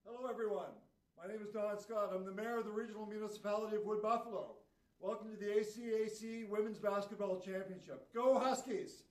Hello everyone, my name is Don Scott. I'm the mayor of the regional municipality of Wood Buffalo. Welcome to the ACAC Women's Basketball Championship. Go Huskies!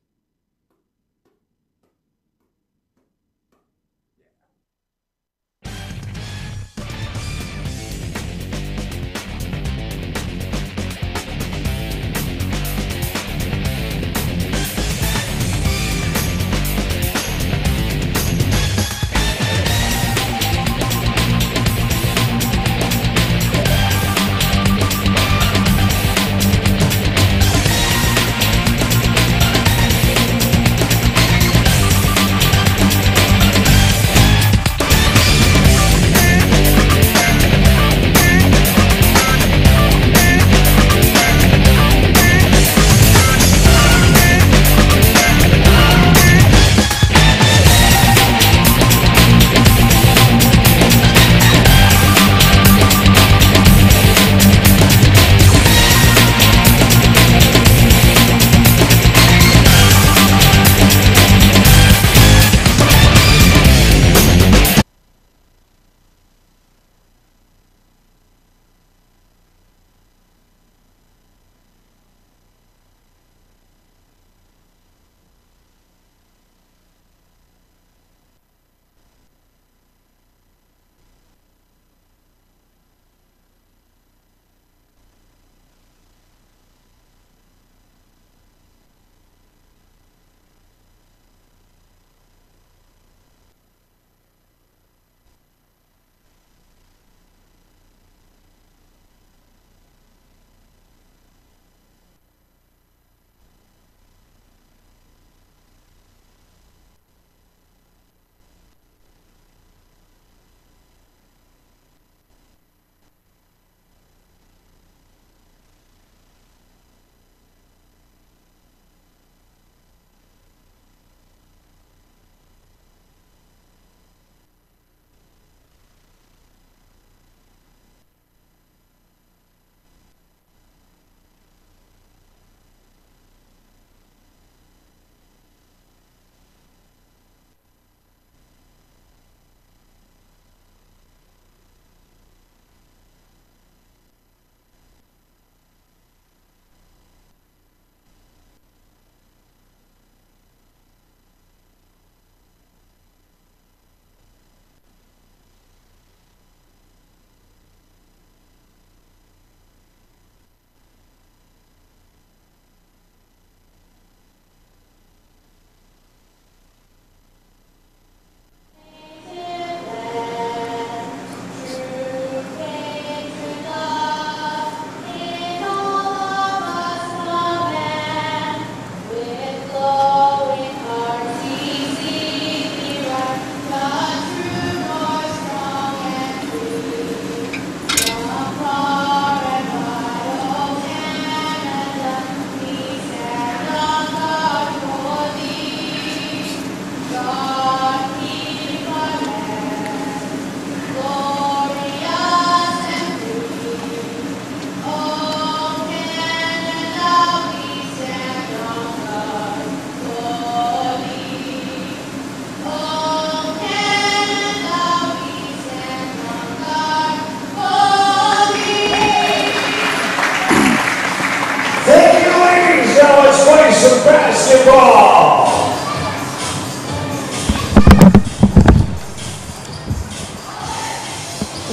Some basketball.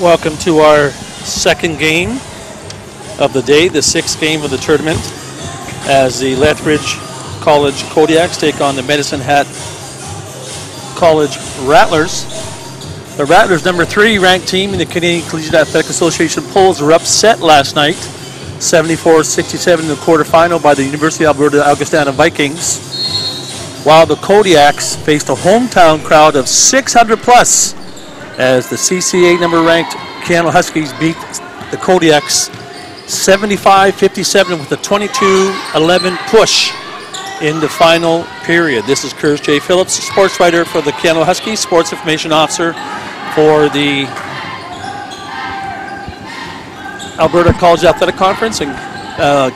Welcome to our second game of the day, the sixth game of the tournament, as the Lethbridge College Kodiaks take on the Medicine Hat College Rattlers. The Rattlers, number 3 ranked team in the Canadian Collegiate Athletic Association polls, were upset last night, 74-67 in the quarterfinal by the University of Alberta Augustana Vikings, while the Kodiaks faced a hometown crowd of 600 plus as the CCA number ranked Keyano Huskies beat the Kodiaks 75-57 with a 22-11 push in the final period. This is Curtis J. Phillips, sports writer for the Keyano Huskies, sports information officer for the Alberta College Athletic Conference and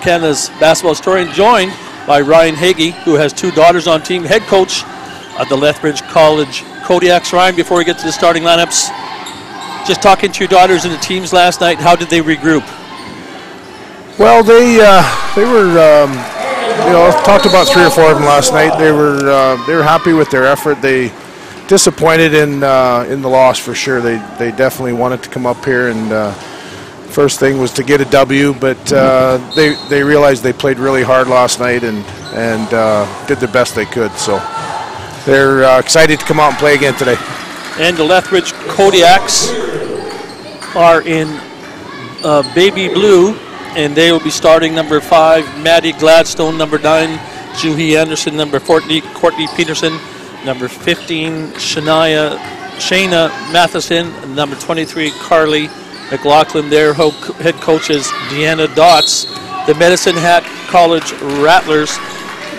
Canada's basketball historian, joined by Ryan Hagee, who has 2 daughters on team, head coach of the Lethbridge College Kodiaks. Ryan, before we get to the starting lineups, Just talking to your daughters and the teams last night, how did they regroup? Well, they were talked about 3 or 4 of them last night. They were happy with their effort. They disappointed in the loss for sure. They definitely wanted to come up here, and first thing was to get a W, but they realized they played really hard last night and did the best they could. So they're excited to come out and play again today. And the Lethbridge Kodiaks are in baby blue, and they will be starting number 5, Maddie Gladstone, number 9, Juhi Anderson, number 14, Courtney Peterson, number 15, Shayna Matheson, and number 23, Carly McLaughlin. Their head coach is Deanna Dotz. The Medicine Hat College Rattlers,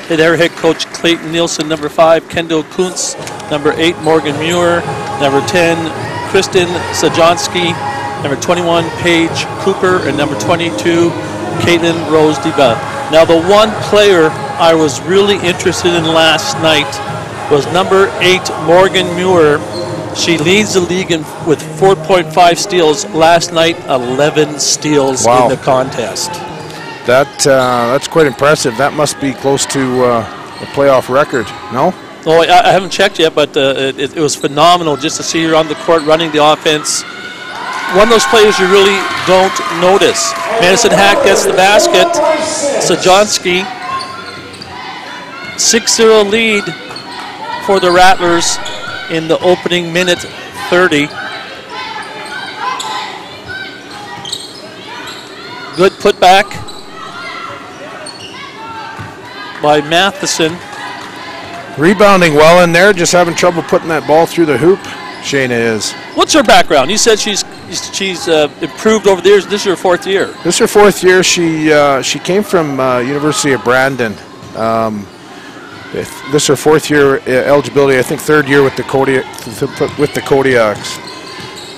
their head coach Clayton Nielsen, number 5, Kendall Kuntz, number 8, Morgan Muir, number 10, Kristen Sajonski, number 21, Paige Cooper, and number 22, Caitlin Rose Diba. Now, the one player I was really interested in last night was number 8, Morgan Muir. She leads the league with 4.5 steals. Last night, 11 steals in the contest. That's quite impressive. That must be close to a playoff record, no? Oh, I haven't checked yet, but it was phenomenal just to see her on the court running the offense. One of those players you really don't notice. Madison Hack gets the basket. Sajonski, 6-0 lead for the Rattlers in the opening minute 30. Good putback by Matheson. Rebounding well in there, just having trouble putting that ball through the hoop. Shayna is. What's her background? You said she's improved over the years. This is her 4th year. This is her 4th year. She came from University of Brandon. This is her 4th year eligibility. I think 3rd year with the Kodiaks.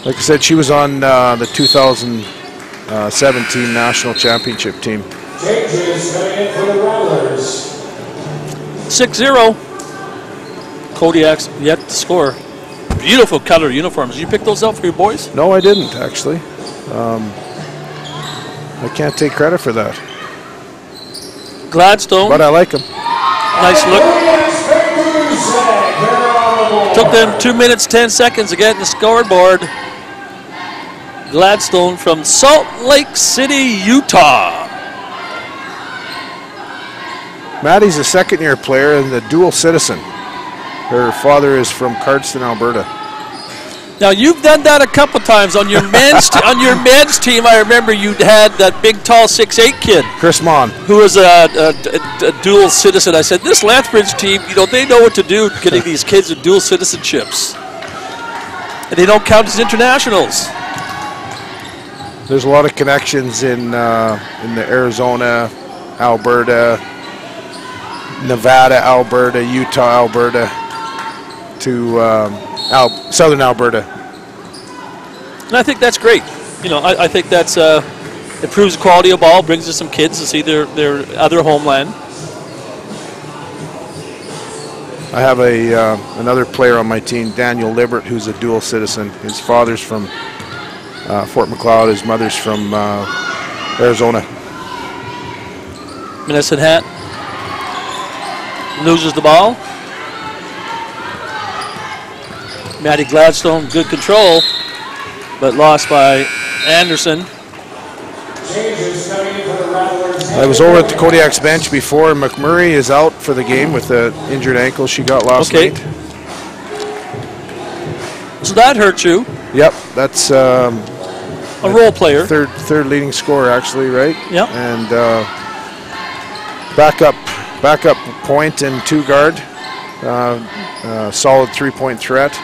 Like I said, she was on the 2017 national championship team. Changes coming in for the Rattlers. 6-0. Kodiaks yet to score. Beautiful color uniforms. Did you pick those out for your boys? No, I didn't, actually. I can't take credit for that. Gladstone. But I like them. Nice look. Took them 2 minutes, 10 seconds to get in the scoreboard. Gladstone from Salt Lake City, Utah. Maddie's a 2nd-year player and a dual citizen. Her father is from Cardston, Alberta. Now you've done that a couple times on your men's on your men's team. I remember you had that big, tall 6'8" kid, Chris Mon, who was a dual citizen. I said, this Lethbridge team, they know what to do getting these kids with dual citizenships, and they don't count as internationals. There's a lot of connections in the Arizona, Alberta, Nevada, Alberta, Utah, Alberta, to Southern Alberta. And I think that's great. I think that's improves the quality of ball, brings us some kids to see their other homeland. I have another player on my team, Daniel Libert, who's a dual citizen. His father's from Fort McLeod. His mother's from Arizona. Medicine Hat loses the ball. Maddie Gladstone, good control, but lost by Anderson. I was over at the Kodiak's bench before. McMurray is out for the game with the injured ankle she got last night. So that hurt you. Yep, that's a role player. Third leading scorer, actually, right? Yep. And backup point and 2 guard. Solid 3-point threat.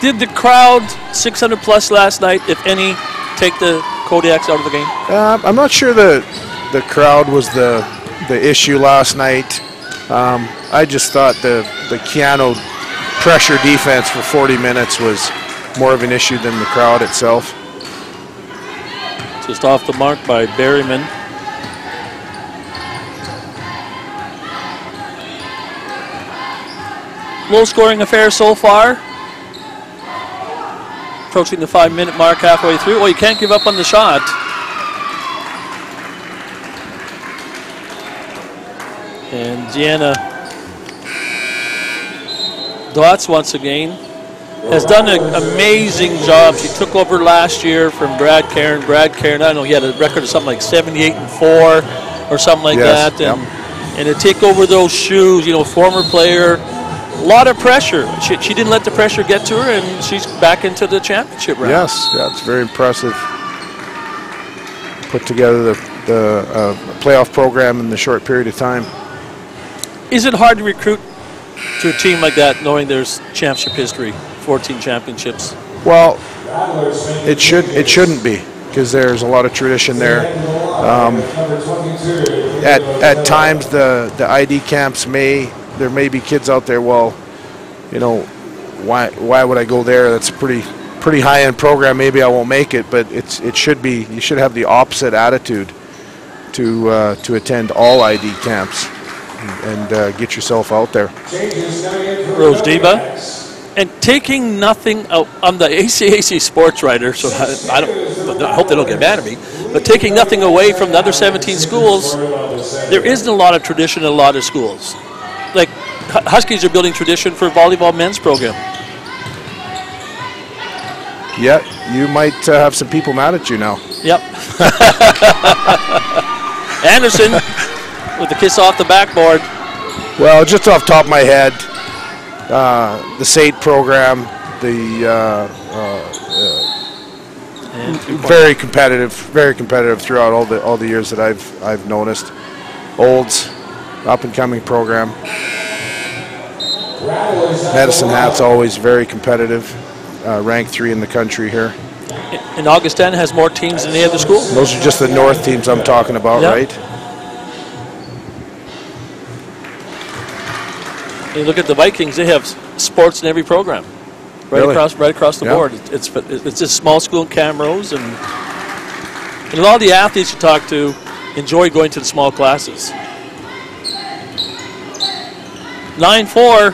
Did the crowd 600 plus last night, if any, take the Kodiaks out of the game? I'm not sure the crowd was the issue last night. I just thought the Keyano pressure defense for 40 minutes was more of an issue than the crowd itself. Just off the mark by Berryman. Low scoring affair so far. approaching the 5-minute mark halfway through. Well, you can't give up on the shot. And Deanna Dotz once again has done an amazing job. She took over last year from Brad Cairn. Brad Cairn, I don't know, he had a record of something like 78-4 or something like that. And to take over those shoes, former player, a lot of pressure. She didn't let the pressure get to her, and she's back into the championship round. Yes, it's very impressive. Put together the playoff program in the short period of time. Is it hard to recruit to a team like that, knowing there's championship history, 14 championships? Well, it shouldn't be, because there's a lot of tradition there. At times, the ID camps there may be kids out there. Well, why would I go there? That's a pretty high-end program. Maybe I won't make it, but it should be. You should have the opposite attitude to attend all ID camps and get yourself out there. Rose Diva, and taking nothing out. I'm the ACAC sports writer, so I hope they don't get mad at me. But taking nothing away from the other 17 schools, there isn't a lot of tradition in a lot of schools. Like Huskies are building tradition for volleyball men's program. Yeah, you might have some people mad at you now. Yep. Anderson with the kiss off the backboard. Well, just off the top of my head, the SAIT program, very competitive throughout all the years that I've noticed. Olds, up and coming program. Medicine Hat's always very competitive, ranked 3 in the country here. And Augustin has more teams than any other school? Those are just the North teams I'm talking about, right? And you look at the Vikings; they have sports in every program, right across the board. It's just small school in Camrose, and a lot of the athletes you talk to enjoy going to the small classes. 9-4.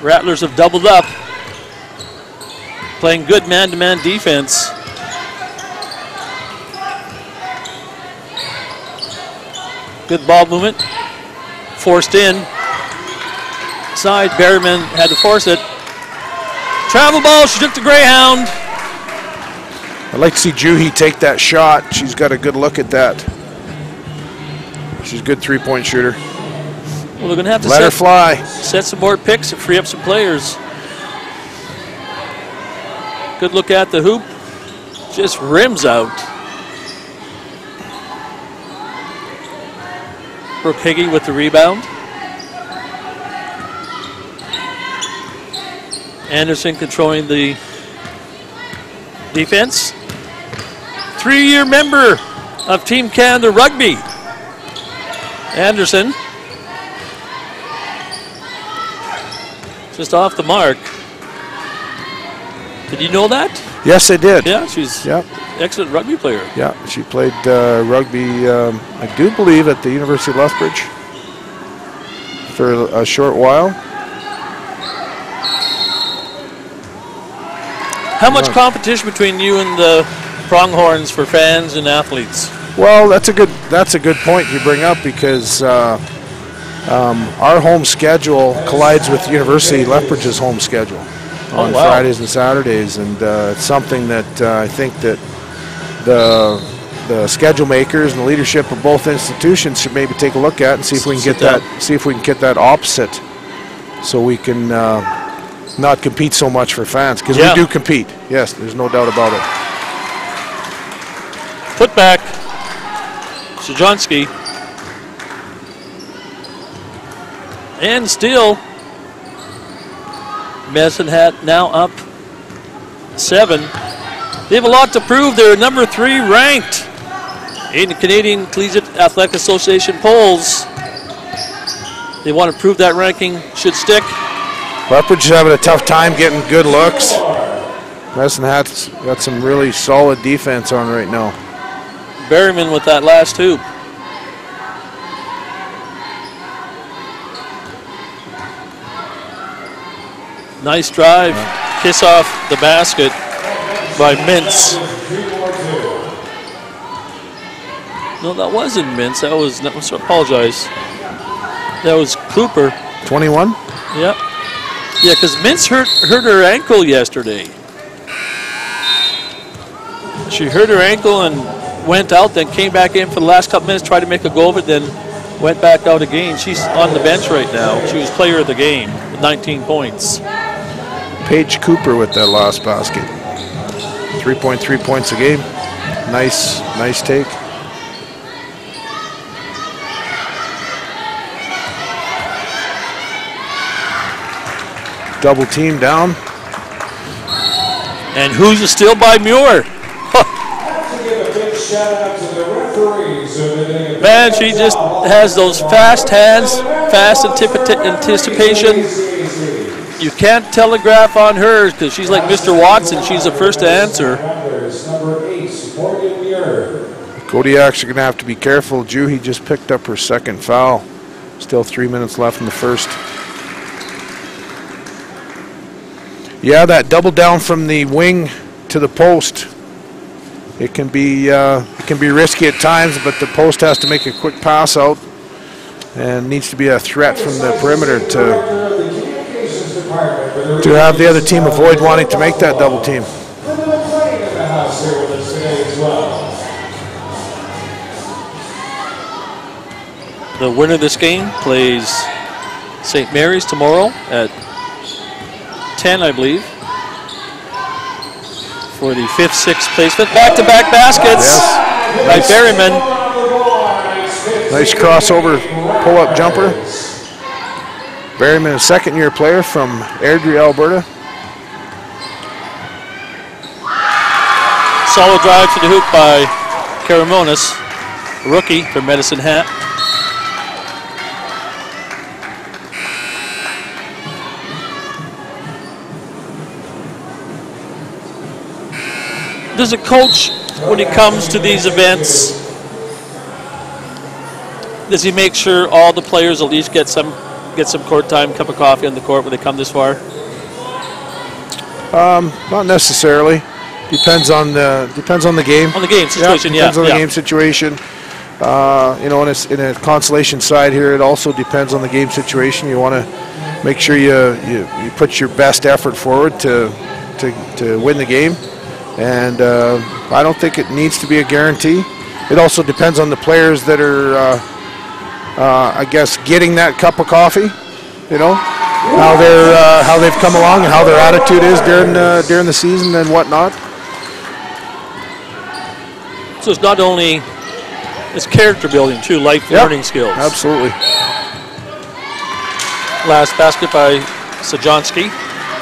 Rattlers have doubled up, playing good man-to-man defense. Good ball movement, forced in. Side, Berryman had to force it. Travel ball, she took the Greyhound. I'd like to see Juhi take that shot. She's got a good look at that. She's a good three-point shooter. Well, they're going to have to let her fly. Set some more picks and free up some players. Good look at the hoop. Just rims out. Brooke Higgy with the rebound. Anderson controlling the defense. 3-year member of Team Canada Rugby. Anderson. Just off the mark. Did you know that? Yes, I did. Yeah, she's an excellent rugby player. Yeah, she played rugby, I do believe, at the University of Lethbridge for a short while. How much competition between you and the Pronghorns for fans and athletes? Well, that's a good point you bring up, because our home schedule collides with University of Lethbridge's home schedule on Fridays and Saturdays, and it's something that I think that the schedule makers and the leadership of both institutions should maybe take a look at and see if we can get that. See if we can get that opposite, so we can not compete so much for fans, because we do compete. Yes, there's no doubt about it. Put back, Szajonski. And still, Medicine Hat now up 7. They have a lot to prove. They're number 3 ranked in the Canadian Collegiate Athletic Association polls. They want to prove that ranking should stick. Lethbridge is having a tough time getting good looks. Medicine Hat's got some really solid defense on right now. Berryman with that last hoop. Nice drive. kiss off the basket by Mintz. No, that wasn't Mintz. That was, I apologize. That was Cooper. 21? Yep. Yeah, because Mintz hurt her ankle yesterday. She hurt her ankle and went out, then came back in for the last couple minutes, tried to make a go of it, then went back out again. She's on the bench right now. She was player of the game with 19 points. Paige Cooper with that last basket. 3.3 points a game. Nice take. Double team down. And who's the steal by Muir? Man, she just has those fast hands, fast anticipation. You can't telegraph on her because she's like Mr. Watson. She's the first to answer. Kodiak's are going to have to be careful. Juhi just picked up her second foul. Still 3 minutes left in the first. Yeah, that double down from the wing to the post. It can be risky at times, but the post has to make a quick pass out and needs to be a threat from the perimeter to have the other team avoid wanting to make that double team. The winner of this game plays St. Mary's tomorrow at 10, I believe, for the 5th, 6th placement. Back-to-back baskets by Berryman. Nice crossover pull-up jumper. Berryman, a second-year player from Airdrie, Alberta. Solid drive to the hoop by Karamonis, rookie from Medicine Hat. Does a coach, when he comes to these events, does he make sure all the players at least get some court time, cup of coffee on the court when they come this far? Not necessarily. Depends on the game. On the game situation, Depends on the game situation. You know, in a consolation side here, it also depends on the game situation. You want to make sure you put your best effort forward to win the game. And I don't think it needs to be a guarantee. It also depends on the players that are, I guess, getting that cup of coffee. You know, how they've come along and how their attitude is during the season and whatnot. So it's not only it's character building too, life learning skills. Absolutely. Last basket by Sajonski.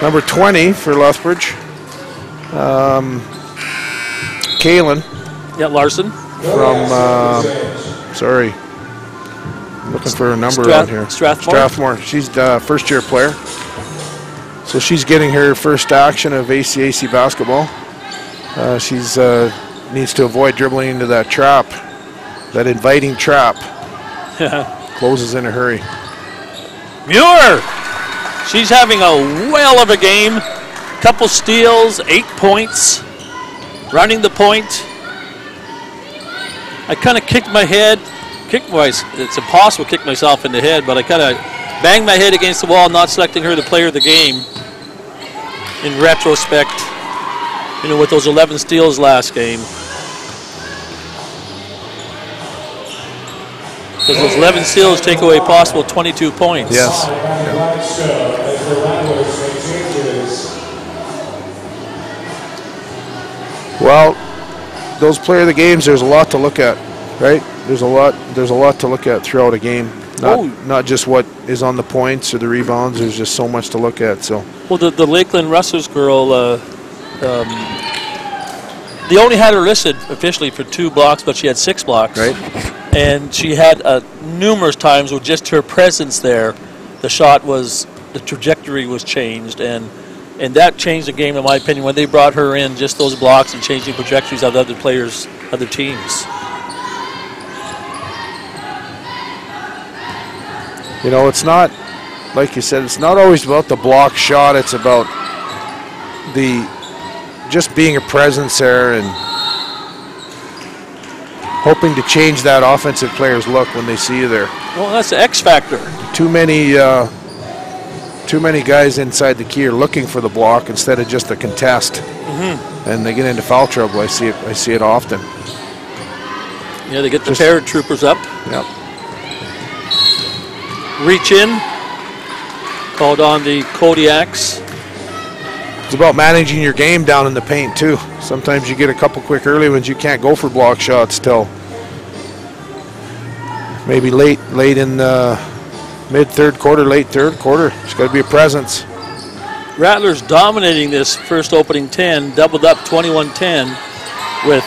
Number 20 for Lethbridge. Kaylin. Yeah, Larson. From, sorry, looking for a number on here. Strathmore. She's the first-year player. So she's getting her first action of ACAC basketball. She's needs to avoid dribbling into that trap, that inviting trap. Closes in a hurry. Muir! She's having a whale of a game. Couple steals, 8 points, running the point. I kind of kicked my head. It's impossible to kick myself in the head, but I kind of banged my head against the wall, not selecting her the player of the game. In retrospect, you know, with those 11 steals last game. Because those 11 steals take away possible 22 points. Yes. Well, those player of the games, there's a lot to look at, right? There's a lot to look at throughout a game. Not just what is on the points or the rebounds. There's just so much to look at. So. Well, the Lakeland Rustlers girl, they only had her listed officially for 2 blocks, but she had 6 blocks. Right. And she had numerous times with just her presence there, the trajectory was changed, and that changed the game in my opinion when they brought her in. Just those blocks and changing trajectories of other players, other teams. You know, it's not, like you said, it's not always about the block shot. It's about just being a presence there and hoping to change that offensive player's look when they see you there. Well, that's the X factor. Too many guys inside the key are looking for the block instead of just the contest, and they get into foul trouble. I see it often. Yeah, they get the paratroopers up. Yep. Reach in. Called on the Kodiaks. It's about managing your game down in the paint too. Sometimes you get a couple quick early ones. You can't go for block shots till maybe late in mid third quarter, late third quarter. It's got to be a presence. Rattlers dominating this first opening 10, doubled up 21-10 with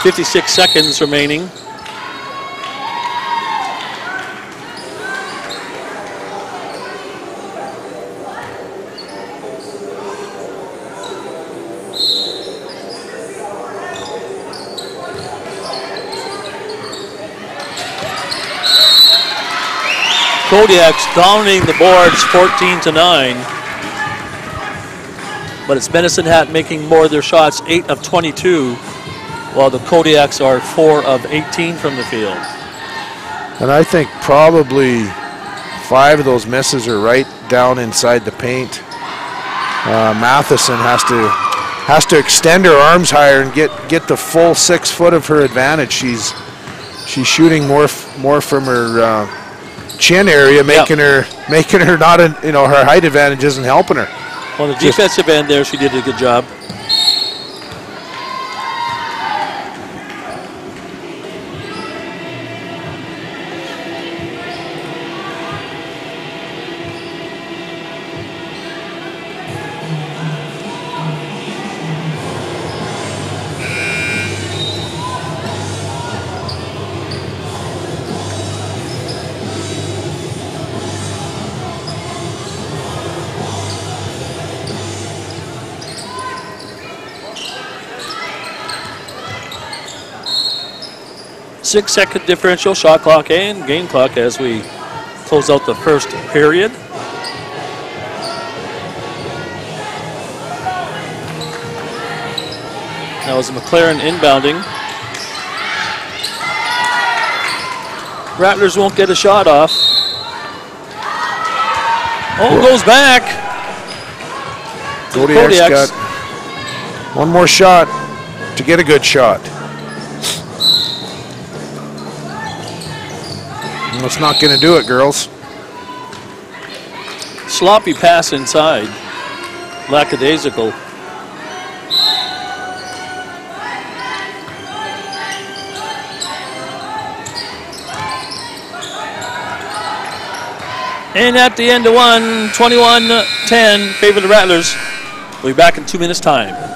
56 seconds remaining. Kodiaks dominating the boards 14-9. But it's Medicine Hat making more of their shots, 8 of 22, while the Kodiaks are 4 of 18 from the field. And I think probably 5 of those misses are right down inside the paint. Matheson has to extend her arms higher and get the full 6 foot of her advantage. She's shooting more from her chin area, making her not her height advantage isn't helping her. On the defensive end there, she did a good job. Six-second differential, shot clock and game clock as we close out the first period. That was McLaren inbounding. Rattlers won't get a shot off. Oh, goes back. Kodiak's got one more shot to get a good shot. That's not going to do it, girls. Sloppy pass inside. Lackadaisical. And at the end of one, 21-10, favor the Rattlers. We'll be back in 2 minutes' time.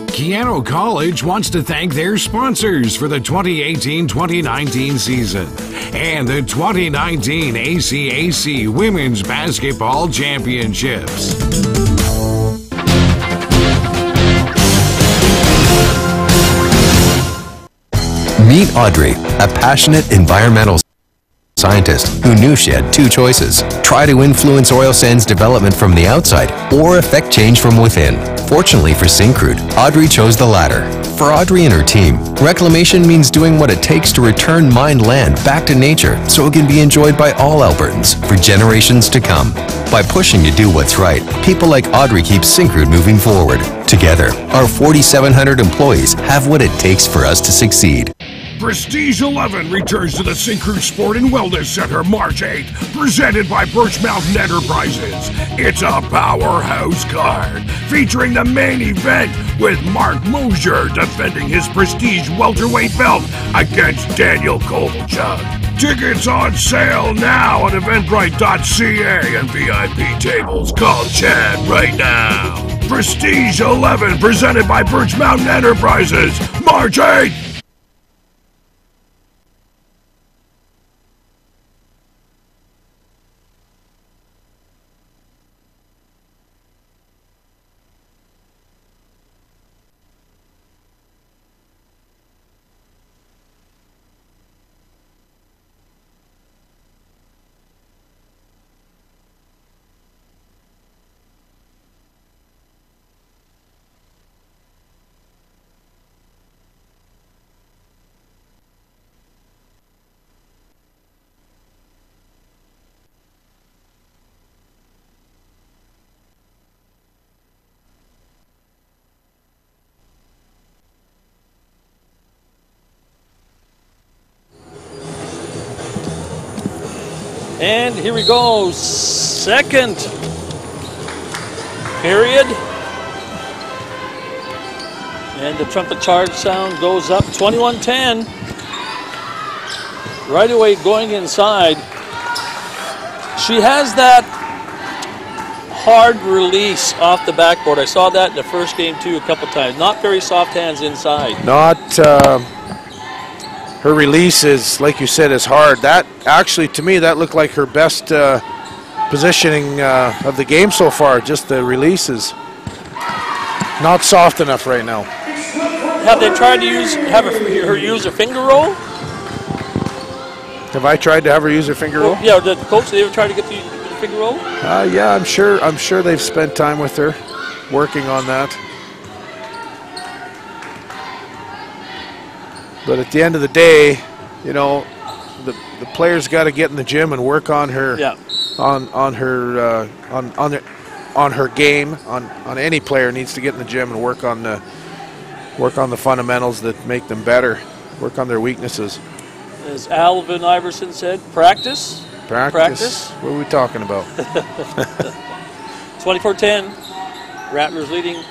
Keyano College wants to thank their sponsors for the 2018-2019 season and the 2019 ACAC Women's Basketball Championships. Meet Audrey, a passionate environmental scientist who knew she had 2 choices: try to influence oil sands development from the outside or affect change from within. Fortunately for Syncrude, Audrey chose the latter. For Audrey and her team, reclamation means doing what it takes to return mined land back to nature so it can be enjoyed by all Albertans for generations to come. By pushing to do what's right, people like Audrey keep Syncrude moving forward. Together, our 4,700 employees have what it takes for us to succeed. Prestige 11 returns to the Syncrude Sport and Wellness Center March 8th, presented by Birch Mountain Enterprises. It's a powerhouse card, featuring the main event with Mark Mosier defending his Prestige welterweight belt against Daniel Kovalchuk. Tickets on sale now at eventbrite.ca and VIP tables. Call Chad right now. Prestige 11 presented by Birch Mountain Enterprises, March 8th. And here we go, second period. And the trumpet charge sound goes up, 21-10. Right away going inside. She has that hard release off the backboard. I saw that in the first game too a couple times. Not very soft hands inside. Not, her release is, like you said, is hard. That actually, to me, that looked like her best positioning of the game so far. Just the releases. Not soft enough right now. Have they tried to have her use a finger roll? Have I tried to have her use her finger roll? Yeah, the coach, they ever tried to get the finger roll? Yeah, I'm sure they've spent time with her, working on that. But at the end of the day, you know, the player's got to get in the gym and work on her, on her game. On any player needs to get in the gym and work on the fundamentals that make them better. Work on their weaknesses. As Alvin Iverson said, practice. Practice. What are we talking about? 24-10. Rattlers leading.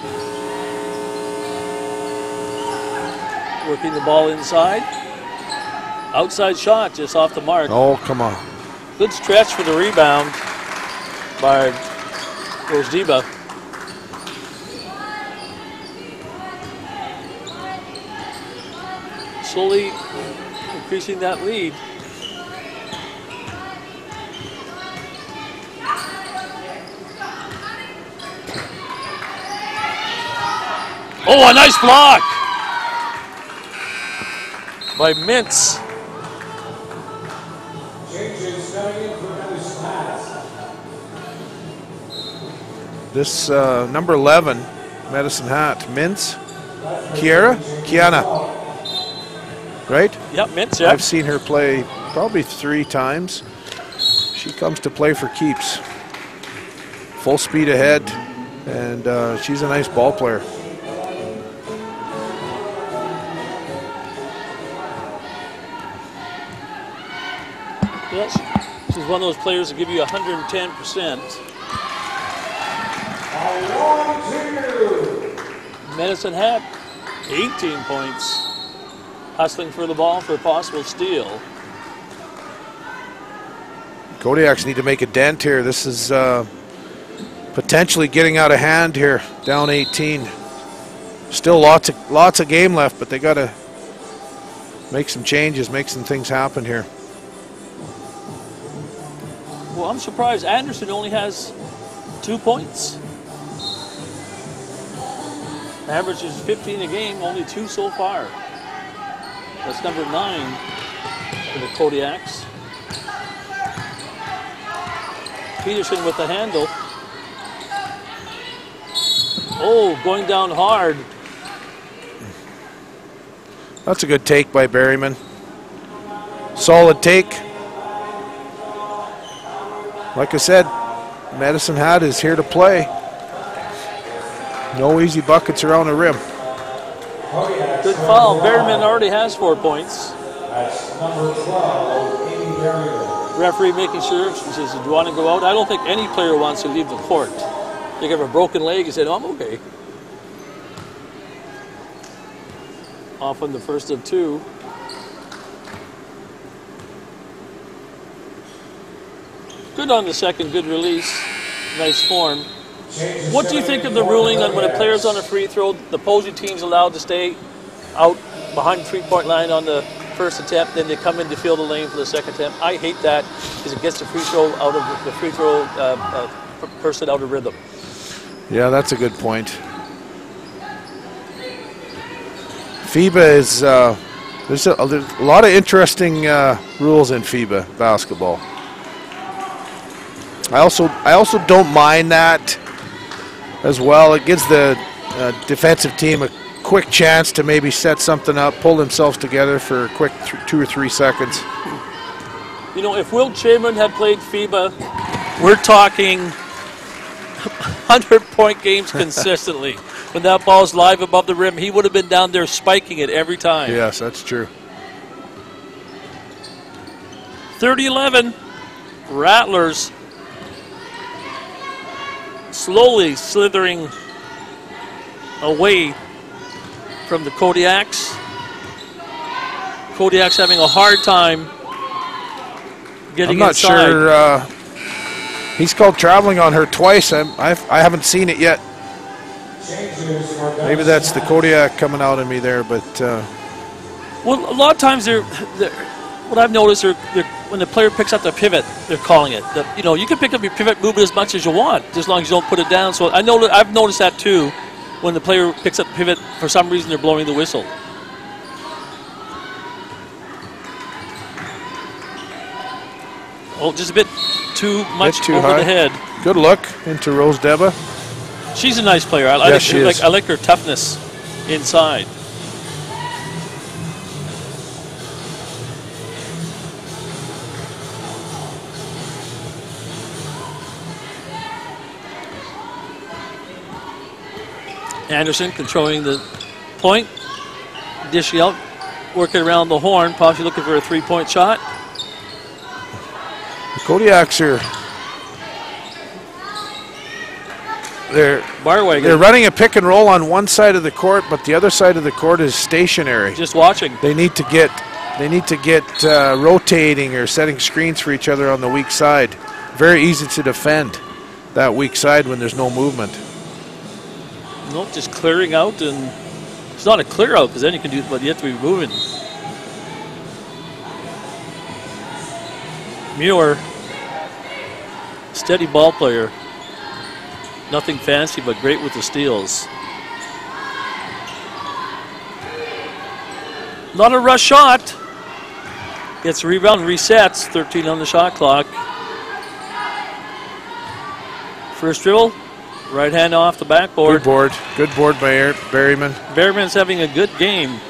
Working the ball inside. Outside shot just off the mark. Oh, come on. Good stretch for the rebound by Rosdiba. Slowly increasing that lead. Oh, a nice block by Mintz. This number 11, Medicine Hat, Mintz, Keyano. Right? Yep, Mintz, yeah. I've seen her play probably 3 times. She comes to play for keeps. Full speed ahead, and she's a nice ball player. Yes, she's one of those players that give you 110%. Medicine Hat, 18 points. Hustling for the ball for a possible steal. Kodiaks need to make a dent here. This is potentially getting out of hand here, down 18. Still lots of game left, but they got to make some changes, make some things happen here. Well, I'm surprised Anderson only has 2 points. Average is 15 a game, only 2 so far. That's number 9 for the Kodiaks. Peterson with the handle. Oh, going down hard. That's a good take by Berryman. Solid take. Like I said, Medicine Hat is here to play. No easy buckets around the rim. Good foul. Berryman already has 4 points. That's number 12, Amy Berryman. Referee making sure, she says, do you want to go out? I don't think any player wants to leave the court. They have a broken leg, he said, oh, I'm okay. Off on the first of 2. Good on the second, good release. Nice form. What do you think of the ruling on when a player's on a free throw, the opposing team's allowed to stay out behind the 3-point line on the first attempt, then they come in to fill the lane for the second attempt? I hate that because it gets the free throw out of the free throw person out of rhythm. Yeah, that's a good point. FIBA is there's a lot of interesting rules in FIBA basketball. I also don't mind that as well. It gives the defensive team a quick chance to maybe set something up, pull themselves together for a quick 2 or 3 seconds. You know, if Will Chamberlain had played FIBA, we're talking 100-point games consistently. When that ball's live above the rim, he would have been down there spiking it every time. Yes, that's true. 30-11. Rattlers slowly slithering away from the Kodiaks. Kodiaks having a hard time getting inside. I'm not sure. He's called traveling on her twice. I haven't seen it yet. Maybe that's the Kodiak coming out of me there, but. Well, a lot of times what I've noticed, when the player picks up the pivot, they're calling it. You can pick up your pivot movement as much as you want, as long as you don't put it down. So I've noticed that too. When the player picks up the pivot, for some reason they're blowing the whistle. Oh, just a bit too much over high. The head. Good look into Rose Deba. She's a nice player. I like her toughness inside. Anderson controlling the point, dishing out, working around the horn, possibly looking for a three-point shot. The Kodiaks they're running a pick and roll on one side of the court, but the other side of the court is stationary. Just watching. They need to get rotating or setting screens for each other on the weak side. Very easy to defend that weak side when there's no movement. Nope, just clearing out, and it's not a clear out because then you can do it, but you have to be moving. Muir, steady ball player. Nothing fancy, but great with the steals. Not a rush shot. Gets a rebound, resets, 13 on the shot clock. First dribble. Right hand off the backboard. Good board by Berryman. Berryman's having a good game.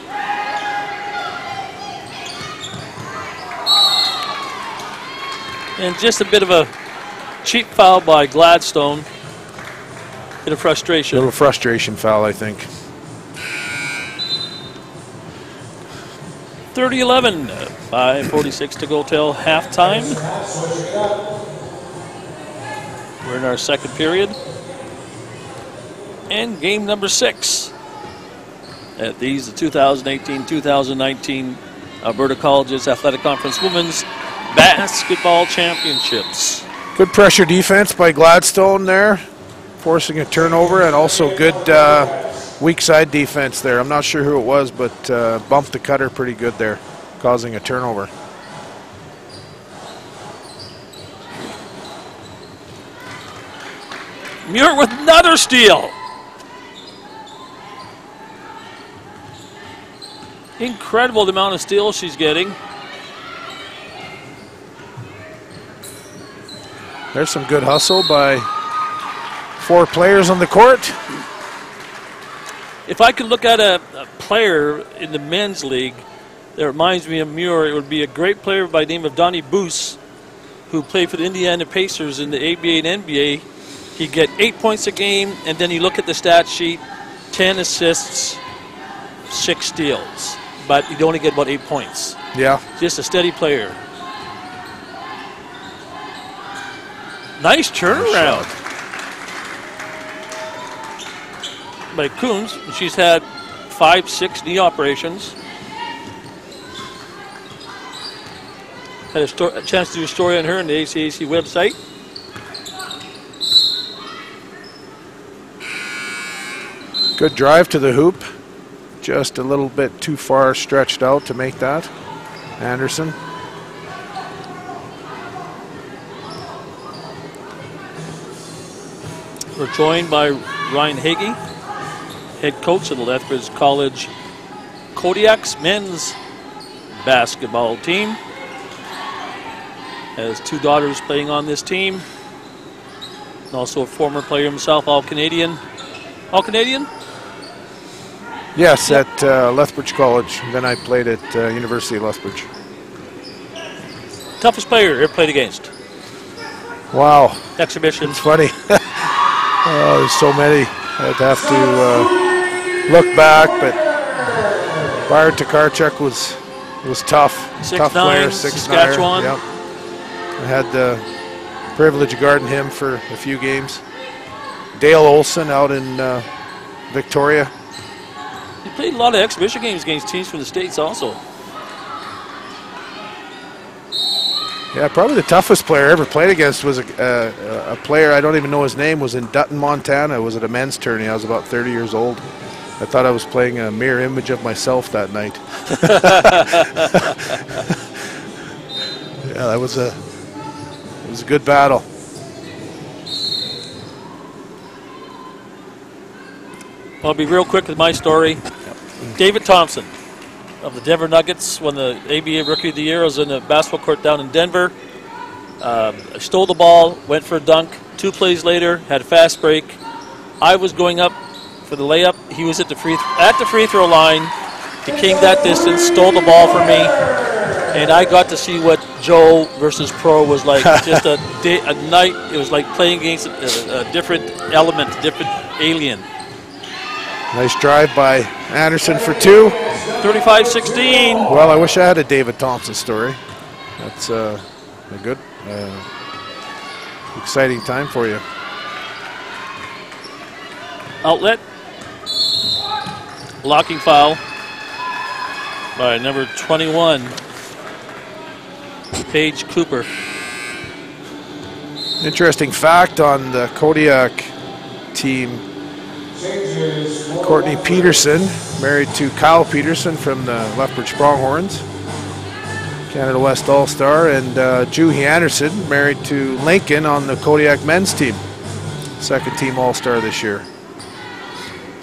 And just a bit of a cheap foul by Gladstone. Bit of frustration. A little frustration foul, I think. 30-11, 5:46 to go till halftime. We're in our second period. And game number 6 at the 2018-2019 Alberta Colleges Athletic Conference Women's Basketball Championships. Good pressure defense by Gladstone there, forcing a turnover, and also good weak side defense there. I'm not sure who it was, but bumped the cutter pretty good there, causing a turnover. Muir with another steal. Incredible the amount of steals she's getting. There's some good hustle by 4 players on the court. If I could look at a player in the men's league that reminds me of Muir, it would be a great player by the name of Donnie Boos, who played for the Indiana Pacers in the ABA and NBA. He'd get 8 points a game, and then you look at the stat sheet, 10 assists, 6 steals. But you'd only get about 8 points. Yeah. Just a steady player. Nice turnaround by Coons. She's had 5-6 knee operations. Had a chance to do a story on her on the ACAC website. Good drive to the hoop. Just a little bit too far stretched out to make that. Anderson. We're joined by Ryan Hagee, head coach of the Lethbridge College Kodiaks men's basketball team. Has 2 daughters playing on this team. And also a former player himself, All-Canadian. All-Canadian? Yes, at Lethbridge College. Then I played at University of Lethbridge. Toughest player ever played against? Wow. Exhibition. It's funny. Oh, there's so many. I'd have to look back, but Byron Tokarczuk was tough. 6'9", tough player, 6'9". Saskatchewan. Yep. I had the privilege of guarding him for a few games. Dale Olson out in Victoria. He played a lot of exhibition games against teams from the States also. Yeah, probably the toughest player I ever played against was a player, I don't even know his name, was in Dutton, Montana. It was at a men's tourney. I was about 30 years old. I thought I was playing a mirror image of myself that night. Yeah, it was a good battle. I'll be real quick with my story. David Thompson of the Denver Nuggets won the ABA Rookie of the Year. I was in the basketball court down in Denver. I stole the ball, went for a dunk. 2 plays later, had a fast break. I was going up for the layup. He was at the free throw line. He came that distance, stole the ball from me, and I got to see what Joe versus Pro was like. Just a night. It was like playing against a different element, a different alien. Nice drive by Anderson for 2. 35-16. Well, I wish I had a David Thompson story. That's a good, exciting time for you. Outlet. Blocking foul by number 21, Paige Cooper. Interesting fact on the Kodiak team. Courtney Peterson, married to Kyle Peterson from the Lethbridge Pronghorns, Canada West All-Star, and Juhi Anderson, married to Lincoln on the Kodiak men's team, second team All-Star this year.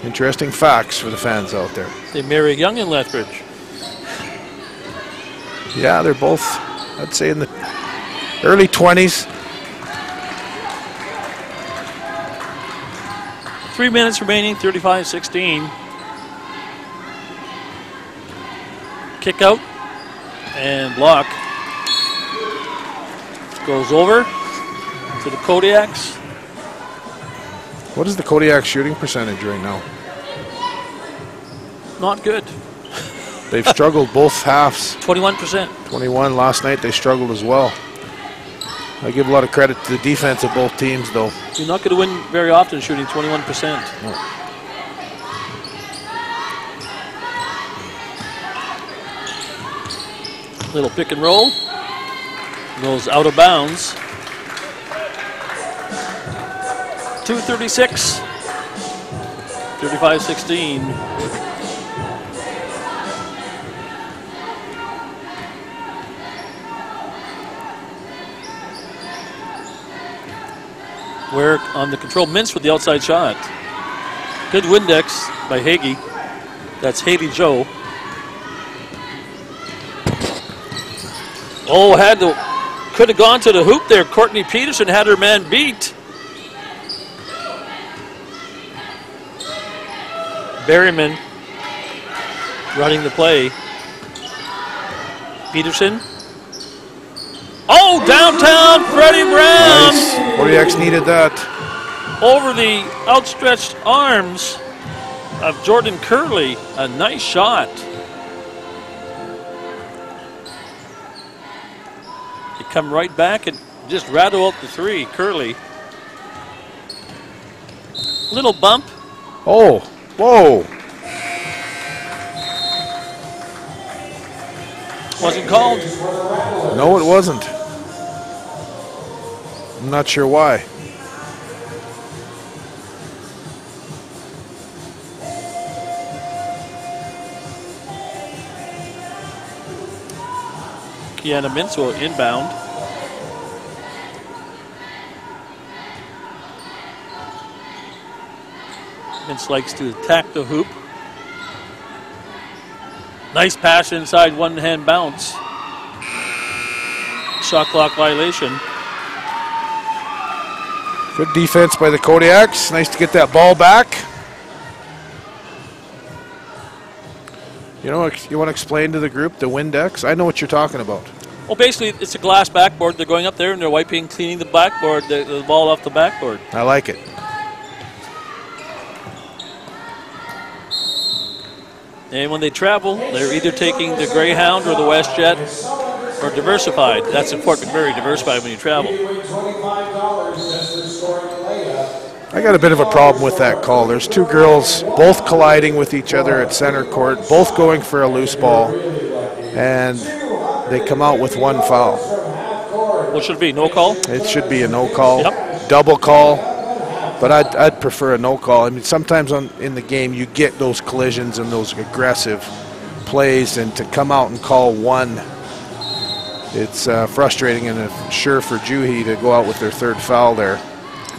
Interesting facts for the fans out there. They married young in Lethbridge. Yeah, they're both, I'd say, in the early 20s. 3 minutes remaining, 35-16. Kick out and block. Goes over to the Kodiaks. What is the Kodiak shooting percentage right now? Not good. They've struggled both halves. 21%. 21 last night, they struggled as well. I give a lot of credit to the defense of both teams, though. You're not going to win very often shooting 21%. No. Little pick and roll. Goes out of bounds. 2:36. 35-16. Where on the control, Mintz with the outside shot. Good Windex by Hagee. That's Haley Joe. Oh, could have gone to the hoop there. Courtney Peterson had her man beat. Berryman running the play. Peterson. Oh, downtown Freddie Brown. Nice. Kodiaks needed that. Over the outstretched arms of Jordan Curley. A nice shot. They come right back and just rattle out the 3. Curley. Little bump. Oh, whoa. Wasn't called. No, it wasn't. I'm not sure why. Kiana Mintz will inbound. Mintz likes to attack the hoop. Nice pass inside, one-hand bounce. Shot clock violation. Good defense by the Kodiaks. Nice to get that ball back. You know, you want to explain to the group the Windex? I know what you're talking about. Well, basically, it's a glass backboard. They're going up there and they're wiping, cleaning the backboard, the ball off the backboard. I like it. And when they travel, they're either taking the Greyhound or the WestJet. or diversified. That's important, very diversified when you travel. I got a bit of a problem with that call. There's two girls both colliding with each other at center court, both going for a loose ball, and they come out with one foul. What should it be, no call? It should be a no call, Yep. double call, but I'd prefer a no call. I mean, sometimes in the game you get those collisions and those aggressive plays, and to come out and call one, it's frustrating, and sure for Juhi to go out with their third foul there.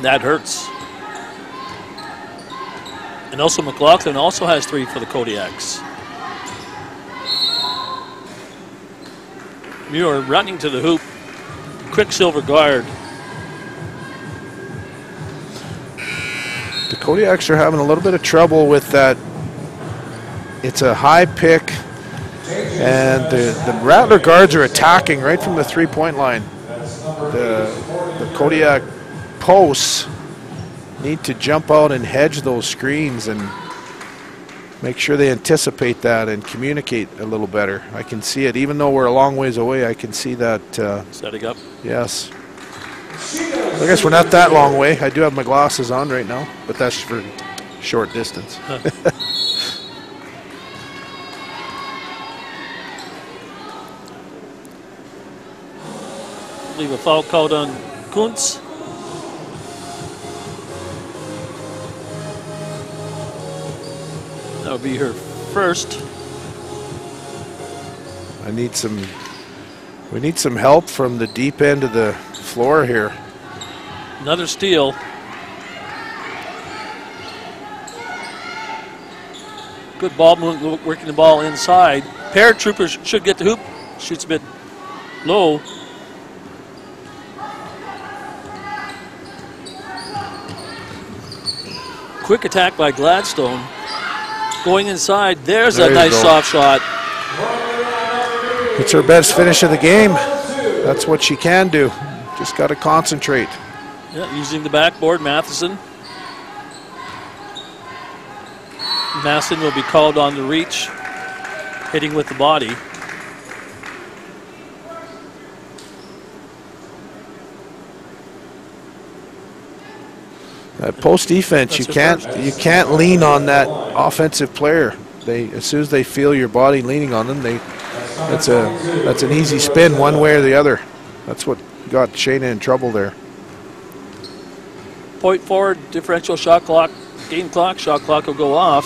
That hurts. And also McLaughlin also has 3 for the Kodiaks. You are running to the hoop. Quicksilver guard. The Kodiaks are having a little bit of trouble with that. It's a high pick, and the Rattler guards are attacking right from the three-point line. The Kodiak posts need to jump out and hedge those screens and make sure they anticipate that and communicate a little better. I can see it, even though we're a long ways away, I can see that. Setting up. Yes. I guess we're not that long away. I do have my glasses on right now, but that's for short distance. Leave a foul called on Kuntz. That'll be her first. We need some help from the deep end of the floor here. Another steal. Good ball movement, working the ball inside. Paratroopers should get the hoop. Shoots a bit low. Quick attack by Gladstone. Going inside. There's a nice soft shot. It's her best finish of the game. That's what she can do. Just got to concentrate. Yeah, using the backboard, Matheson. Matheson will be called on the reach, hitting with the body. Post defense, you can't lean on that offensive player. As soon as they feel your body leaning on them, that's an easy spin one way or the other. That's what got Shayna in trouble there. Point forward, differential shot clock, game clock, shot clock will go off.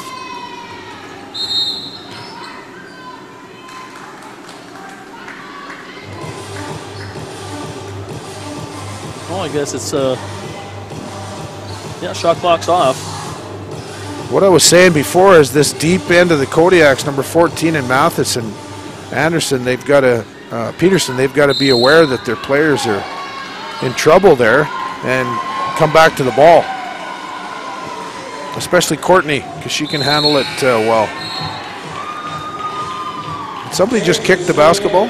Oh, I guess it's yeah, shot clock's off. What I was saying before is this deep end of the Kodiaks, number 14 and Matheson, Anderson, they've got to, Peterson, they've got to be aware that their players are in trouble there and come back to the ball. Especially Courtney, because she can handle it well. Did somebody just kick the basketball?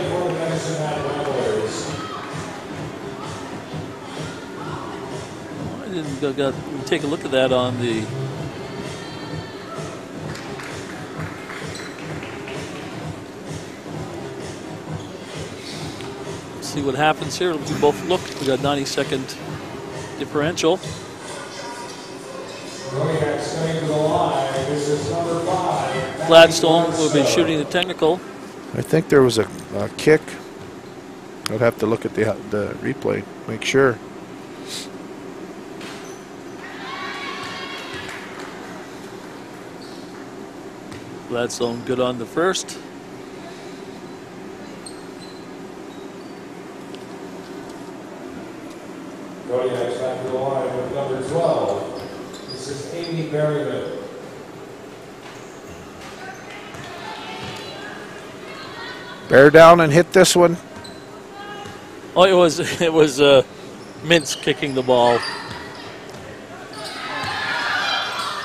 I didn't take a look at that on the. See what happens here. We both look. We got 90-second differential. Gladstone will be shooting the technical. I think there was a kick. I'd have to look at the replay, make sure. Gladstone good on the first. Kodiak's back to the line with number 12. This is Amy Berryman. Bear down and hit this one. Oh, it was Mintz kicking the ball.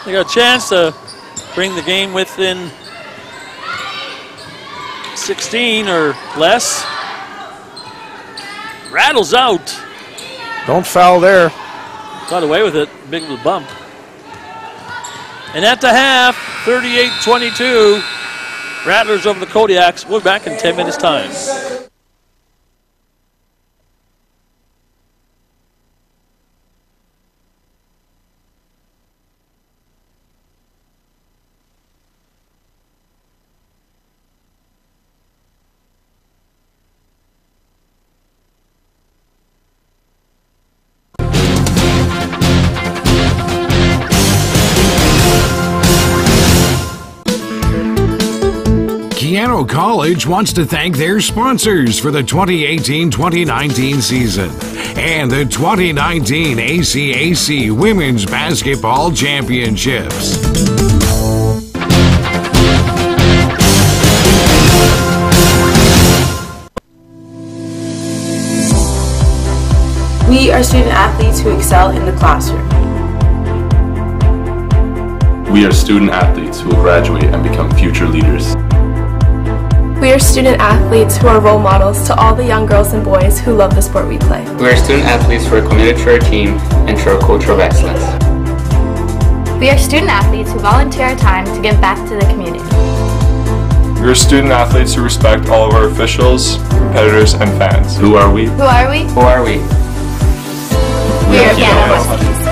They got a chance to bring the game within 16 or less. Rattles out. Don't foul there. Got away with it. Big little bump. And at the half, 38-22. Rattlers over the Kodiaks. We're back in 10 minutes time. Keyano College wants to thank their sponsors for the 2018-2019 season and the 2019 ACAC Women's Basketball Championships. We are student athletes who excel in the classroom. We are student athletes who will graduate and become future leaders. We are student athletes who are role models to all the young girls and boys who love the sport we play. We are student athletes who are committed to our team and to our culture of excellence. We are student athletes who volunteer our time to give back to the community. We are student athletes who respect all of our officials, competitors, and fans. Who are we? Who are we? Who are we? We are Keyano Huskies.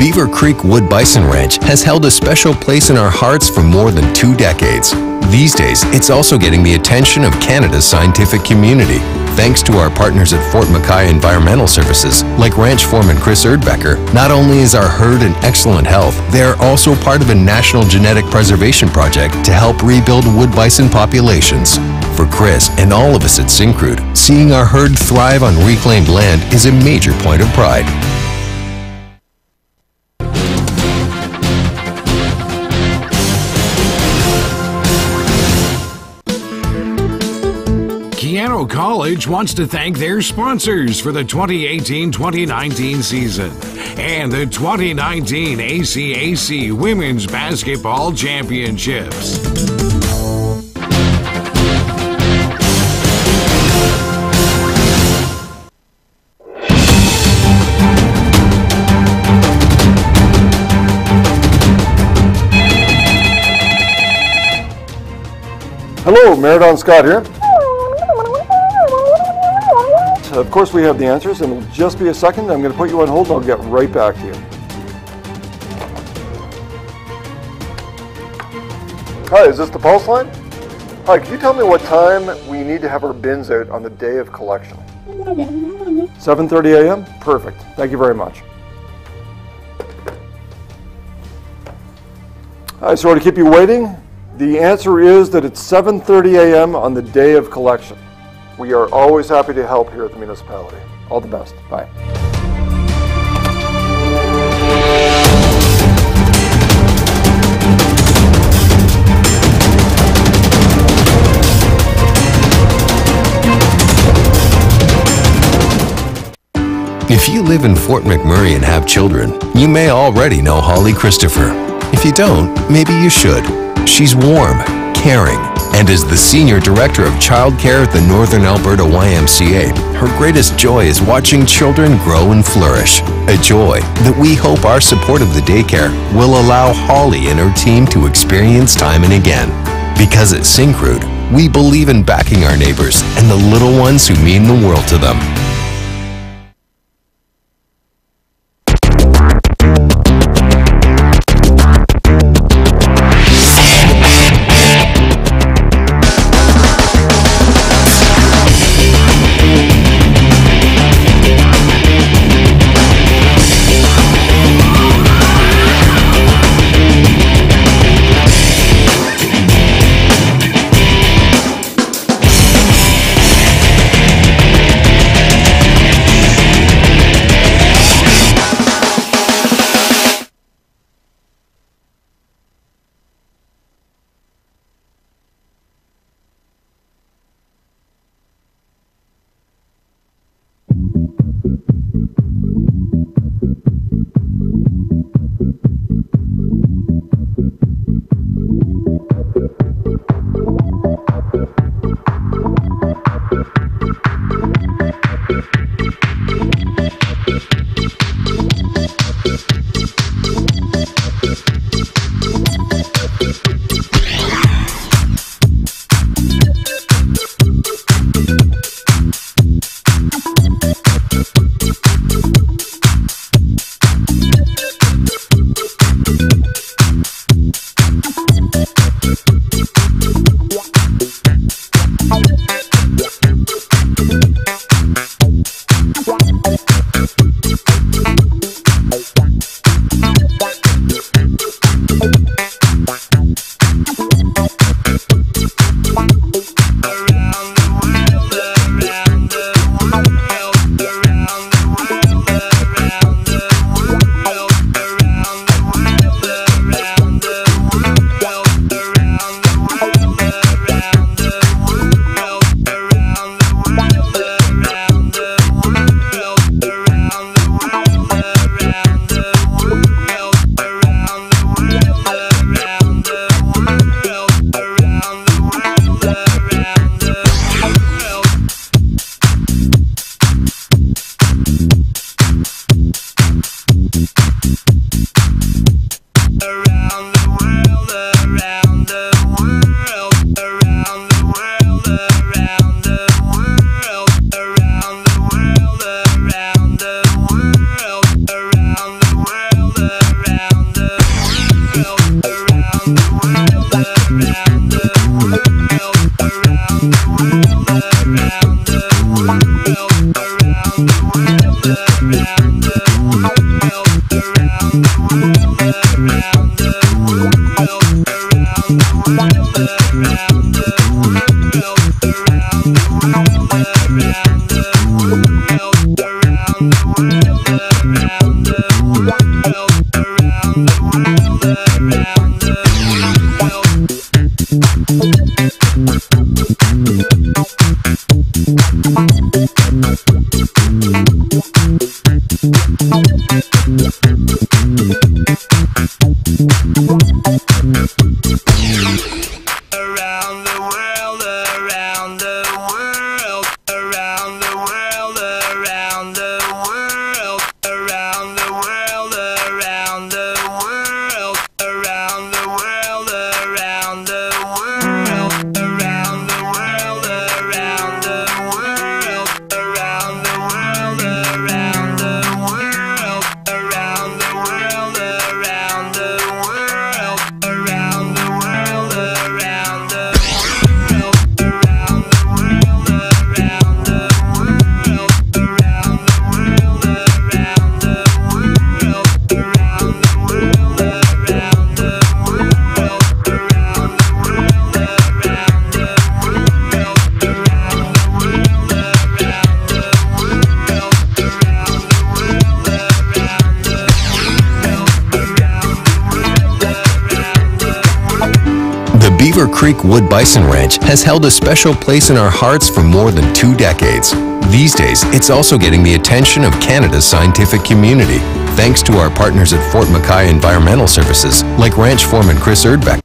Beaver Creek Wood Bison Ranch has held a special place in our hearts for more than 2 decades. These days, it's also getting the attention of Canada's scientific community. Thanks to our partners at Fort McKay Environmental Services, like ranch foreman Chris Erdbecker, not only is our herd in excellent health, they are also part of a national genetic preservation project to help rebuild wood bison populations. For Chris and all of us at Syncrude, seeing our herd thrive on reclaimed land is a major point of pride. Keyano College wants to thank their sponsors for the 2018-2019 season and the 2019 ACAC Women's Basketball Championships. Hello, Mayor Don Scott here. Of course, we have the answers, and it'll just be a second. I'm going to put you on hold, and I'll get right back to you. Hi, is this the Pulse line? Hi, can you tell me what time we need to have our bins out on the day of collection? 7:30 a.m.? Perfect. Thank you very much. Hi, sorry to keep you waiting. The answer is that it's 7:30 a.m. on the day of collection. We are always happy to help here at the municipality. All the best. Bye. If you live in Fort McMurray and have children, you may already know Holly Christopher. If you don't, maybe you should. She's warm, caring, and is the Senior Director of Childcare at the Northern Alberta YMCA. Her greatest joy is watching children grow and flourish. A joy that we hope our support of the daycare will allow Holly and her team to experience time and again. Because at Syncrude, we believe in backing our neighbors and the little ones who mean the world to them. Cougar Creek Wood Bison Ranch has held a special place in our hearts for more than 2 decades. These days, it's also getting the attention of Canada's scientific community, thanks to our partners at Fort McKay Environmental Services, like ranch foreman Chris Erdbeck.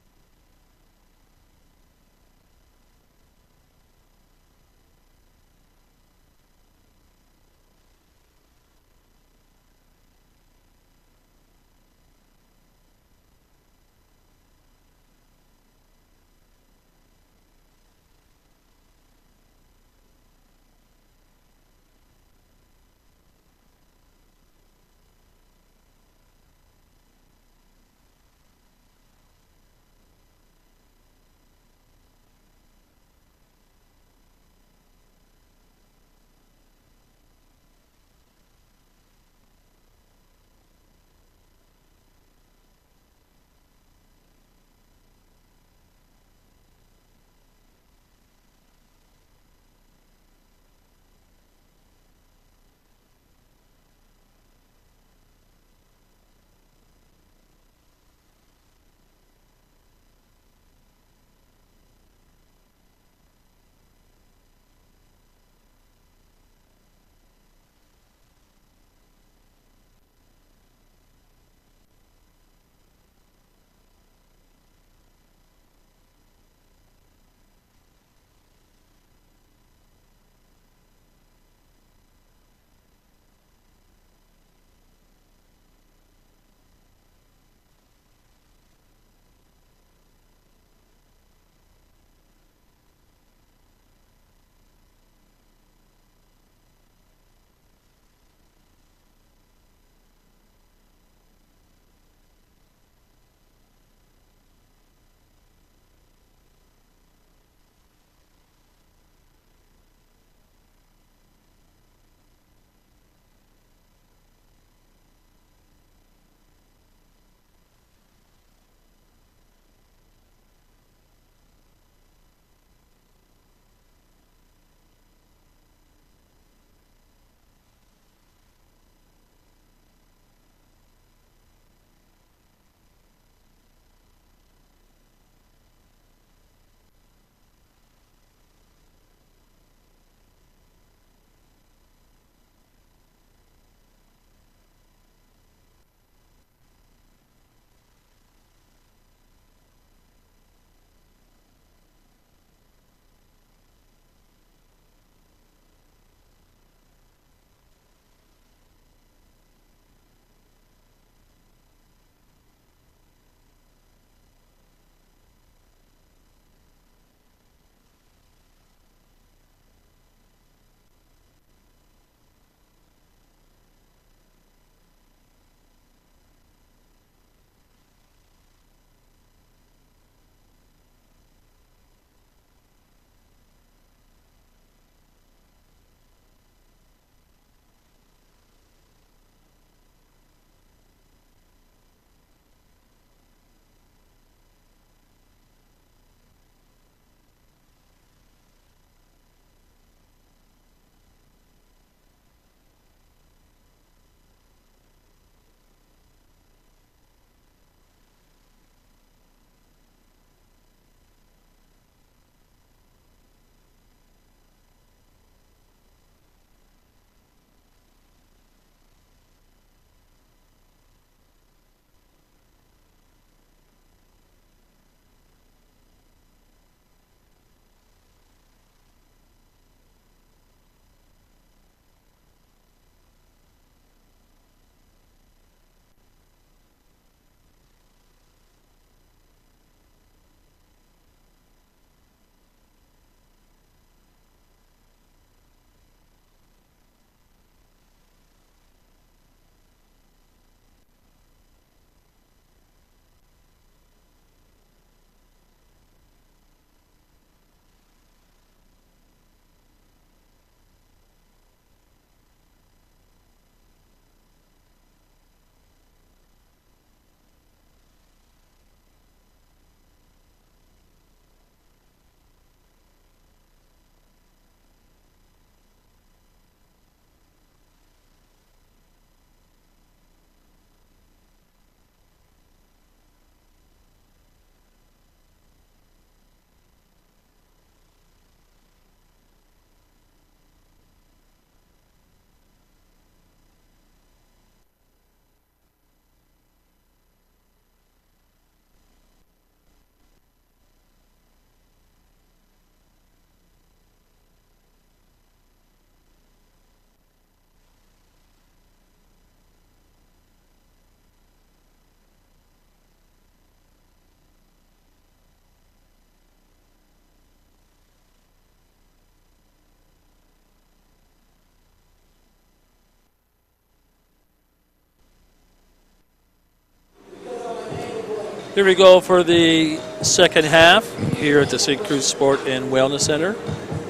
Here we go for the second half here at the St. Cruz Sport and Wellness Center.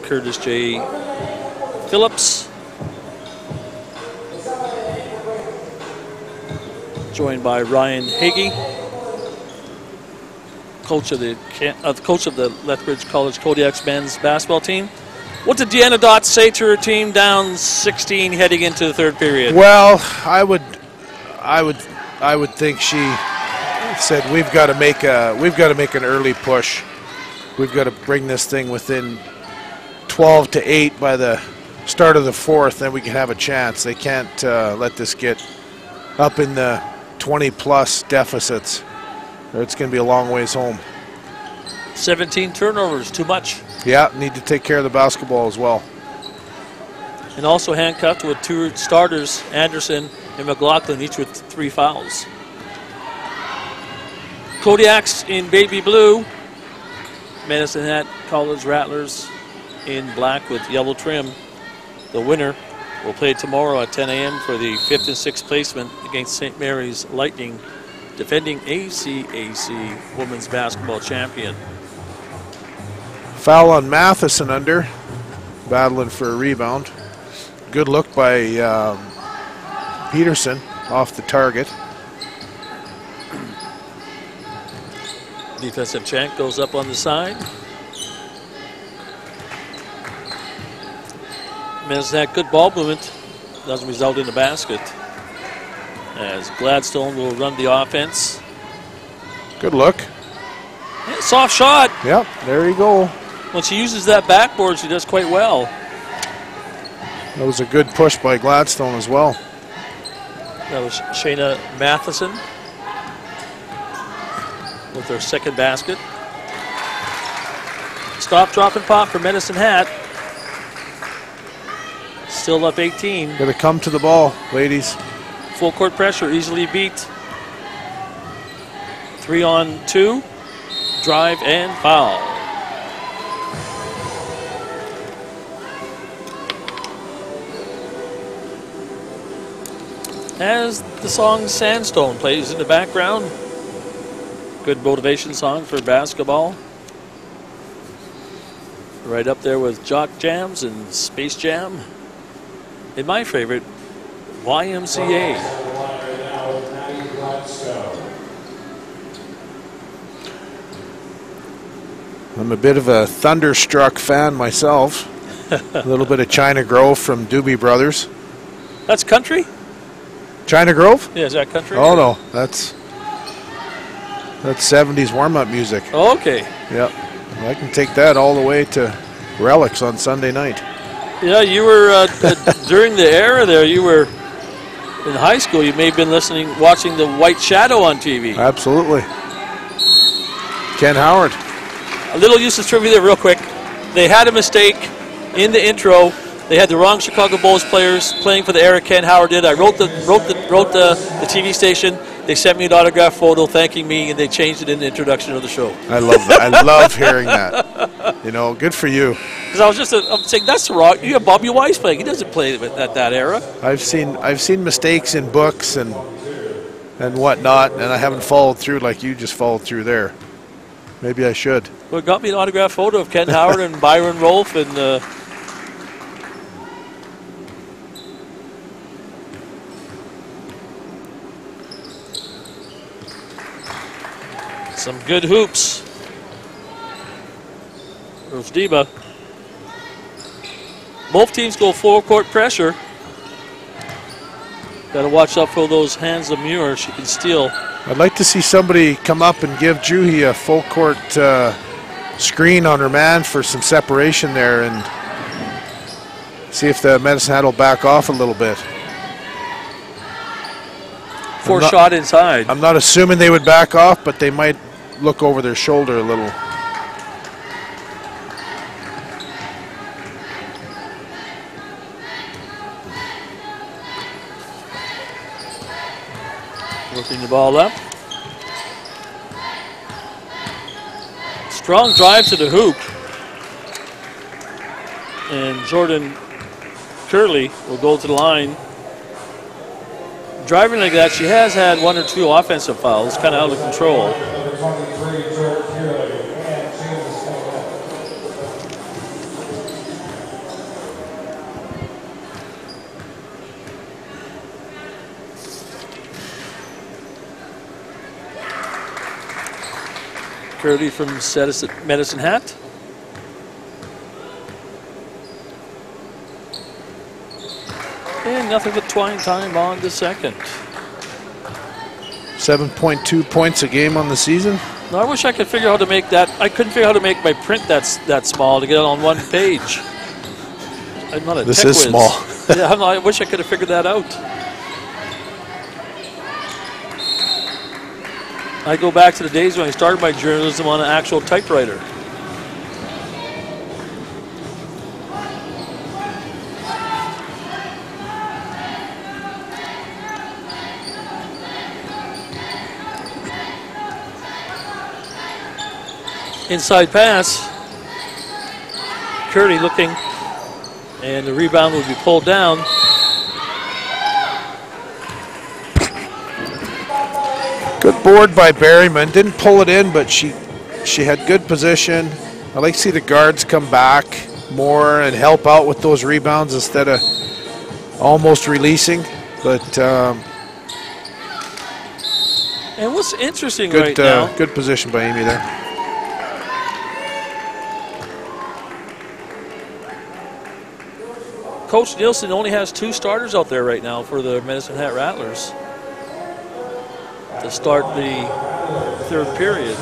Curtis J. Phillips, joined by Ryan Hagee, coach of the Lethbridge College Kodiaks men's basketball team. What did Deanna Dott say to her team down 16 heading into the third period? Well, I would think she said we've got to make an early push. We've got to bring this thing within 12-8 by the start of the fourth, then we can have a chance. They can't let this get up in the 20-plus deficits, or it's going to be a long ways home. 17 turnovers, too much. Yeah, need to take care of the basketball as well. And also handcuffed with two starters, Anderson and McLaughlin, each with 3 fouls. Kodiaks in baby blue. Medicine Hat College Rattlers in black with yellow trim. The winner will play tomorrow at 10 a.m. for the 5th and 6th placement against St. Mary's Lightning, defending ACAC Women's Basketball Champion. Foul on Matheson under, battling for a rebound. Good look by Peterson off the target. Defensive check goes up on the side. Medicine Hat good ball movement, doesn't result in a basket. As Gladstone will run the offense. Good look. Yeah, soft shot. Yep, there you go. When she uses that backboard, she does quite well. That was a good push by Gladstone as well. That was Shayna Matheson with her second basket. Stop, drop, and pop for Medicine Hat. Still up 18. Gotta come to the ball, ladies. Full court pressure, easily beat. 3-on-2, drive and foul. As the song Sandstone plays in the background, good motivation song for basketball. Right up there with Jock Jams and Space Jam. And my favorite, YMCA. I'm a bit of a Thunderstruck fan myself. A little bit of China Grove from Doobie Brothers. That's country? China Grove? Yeah, is that country? Oh no, that's 70s warm-up music. Oh, okay. Yep, I can take that all the way to Relics on Sunday night. Yeah, you were during the era there. You were in high school. You may have been watching the White Shadow on TV. Absolutely. Ken Howard. A little useless trivia there, real quick. They had a mistake in the intro. They had the wrong Chicago Bulls players playing for the era Ken Howard did. I wrote the TV station. They sent me an autograph photo thanking me, and they changed it in the introduction of the show. I love that. I love hearing that. You know, good for you. Because I was I'm saying that's the wrong. You have Bobby Weiss playing. He doesn't play at that era. I've seen mistakes in books and whatnot, and I haven't followed through like you just followed through there. Maybe I should. Well, it got me an autograph photo of Ken Howard and Byron Rolfe and. Some good hoops. Rosdiba. Both teams go full court pressure. Got to watch out for those hands of Muir. She can steal. I'd like to see somebody come up and give Juhi a full court screen on her man for some separation there and see if the Medicine Hat will back off a little bit. Shot inside. I'm not assuming they would back off, but they might look over their shoulder a little. Working the ball up. Strong drive to the hoop. And Jordan Curley will go to the line. driving like that, she has had 1 or 2 offensive fouls, kind of out of control. Number 23, George Kearley, and James Scott. Curdy from Medicine Hat. And nothing but twine time on the second. 7.2 points a game on the season. Now, I wish I could figure out how to make that. I couldn't figure out how to make my print that small to get it on one page. I'm not a This tech is whiz. small. Yeah, I wish I could have figured that out. I go back to the days when I started my journalism on an actual typewriter. Inside pass. Curdy looking, and the rebound will be pulled down. Good board by Berryman. Didn't pull it in, but she had good position. I like to see the guards come back more and help out with those rebounds instead of almost releasing. But and what's interesting good, right now? good position by Amy there. Coach Nielsen only has 2 starters out there right now for the Medicine Hat Rattlers to start the 3rd period.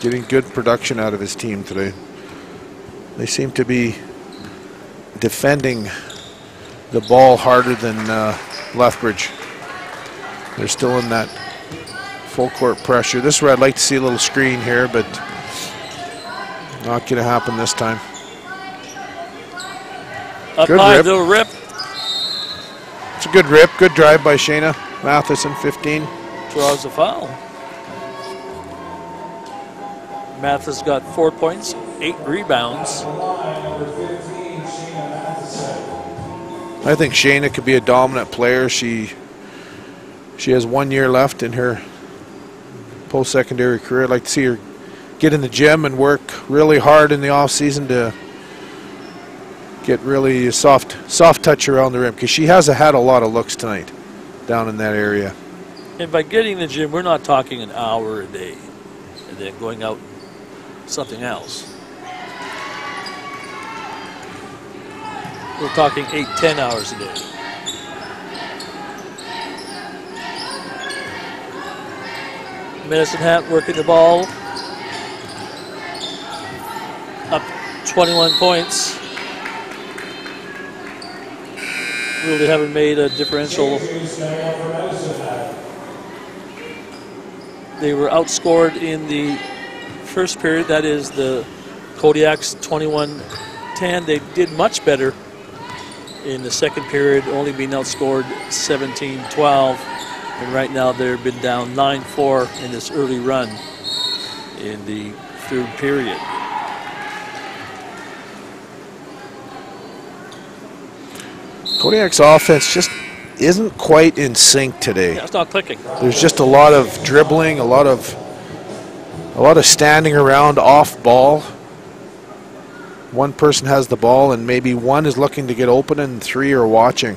Getting good production out of his team today. They seem to be defending the ball harder than Lethbridge. They're still in that full court pressure. This is where I'd like to see a little screen here, but not going to happen this time. Up Good high, rip. little rip. It's a good rip. Good drive by Shayna Matheson, 15. Draws a foul. Mathis got 4 points, 8 rebounds. I think Shayna could be a dominant player. She has 1 year left in her post-secondary career. I'd like to see her get in the gym and work really hard in the off-season to get really soft touch around the rim, because she has had a lot of looks tonight down in that area. And by getting in the gym, we're not talking an hour a day and then going out something else. We're talking 8-10 hours a day. Medicine Hat working the ball. Up 21 points. Really haven't made a differential. They were outscored in the first period. That is the Kodiaks 21-10. They did much better in the second period, only being outscored 17-12. And right now they've been down 9-4 in this early run in the 3rd period. Kodiak's offense just isn't quite in sync today. Yeah, it's not clicking. There's just a lot of dribbling, a lot of standing around off ball. One person has the ball and maybe one is looking to get open and 3 are watching.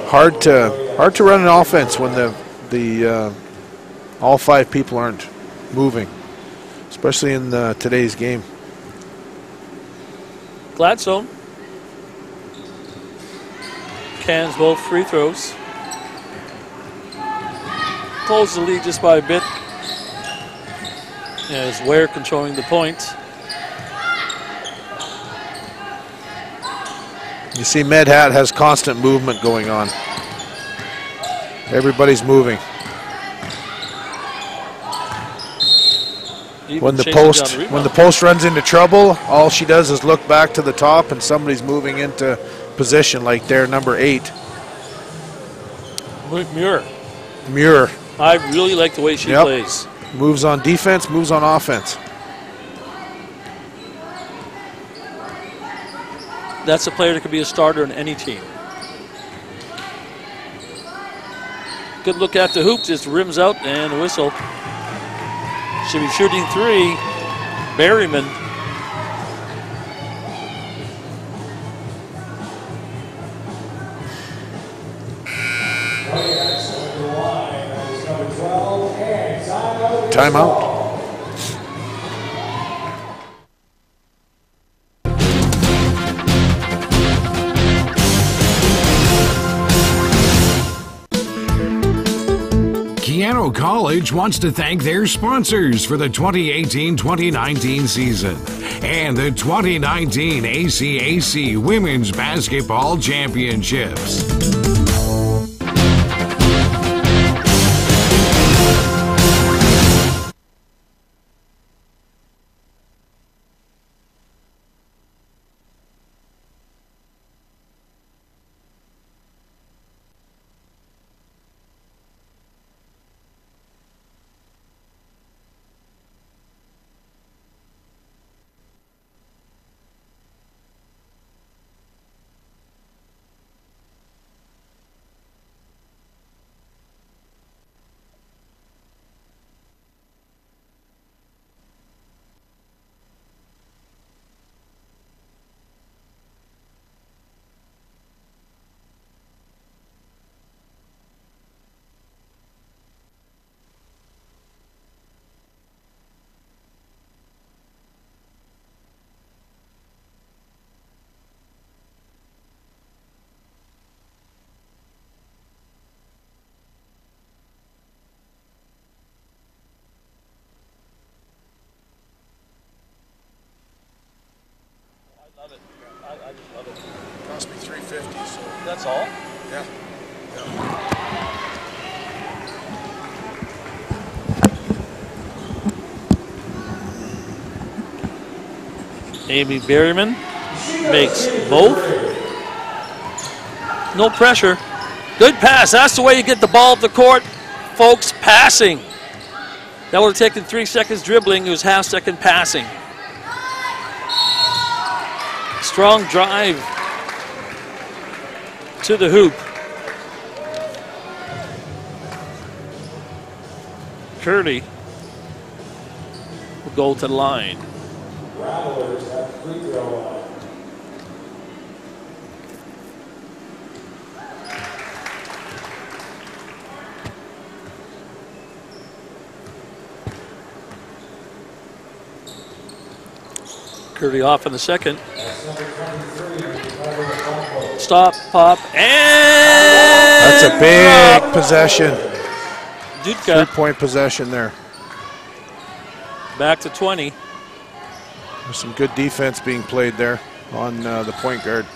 Hard to run an offense when the all 5 people aren't moving, especially in today's game. Gladstone cans both free throws. Closes the lead just by a bit. As Ware controlling the point. You see Med Hat has constant movement going on. Everybody's moving. When the post runs into trouble, all she does is look back to the top and somebody's moving into position, like their number 8. Muir. Muir. I really like the way she plays. Moves on defense, moves on offense. That's a player that could be a starter in any team. Good look at the hoop, just rims out and a whistle. Should be shooting 3. Berryman. Timeout. Keyano College wants to thank their sponsors for the 2018-2019 season and the 2019 ACAC Women's Basketball Championships. I just love it. Cost me $350, so. That's all? Yeah. Amy Berryman makes both. No pressure. Good pass. That's the way you get the ball up the court, folks. Passing. That would have taken 3 seconds dribbling. It was half second passing. Strong drive to the hoop. Curley will go to the line. Rattlers at free throw line. Curley off in the second. Stop, pop, and that's a big possession. Dudka. 3-point possession there. Back to 20. There's some good defense being played there on the point guard.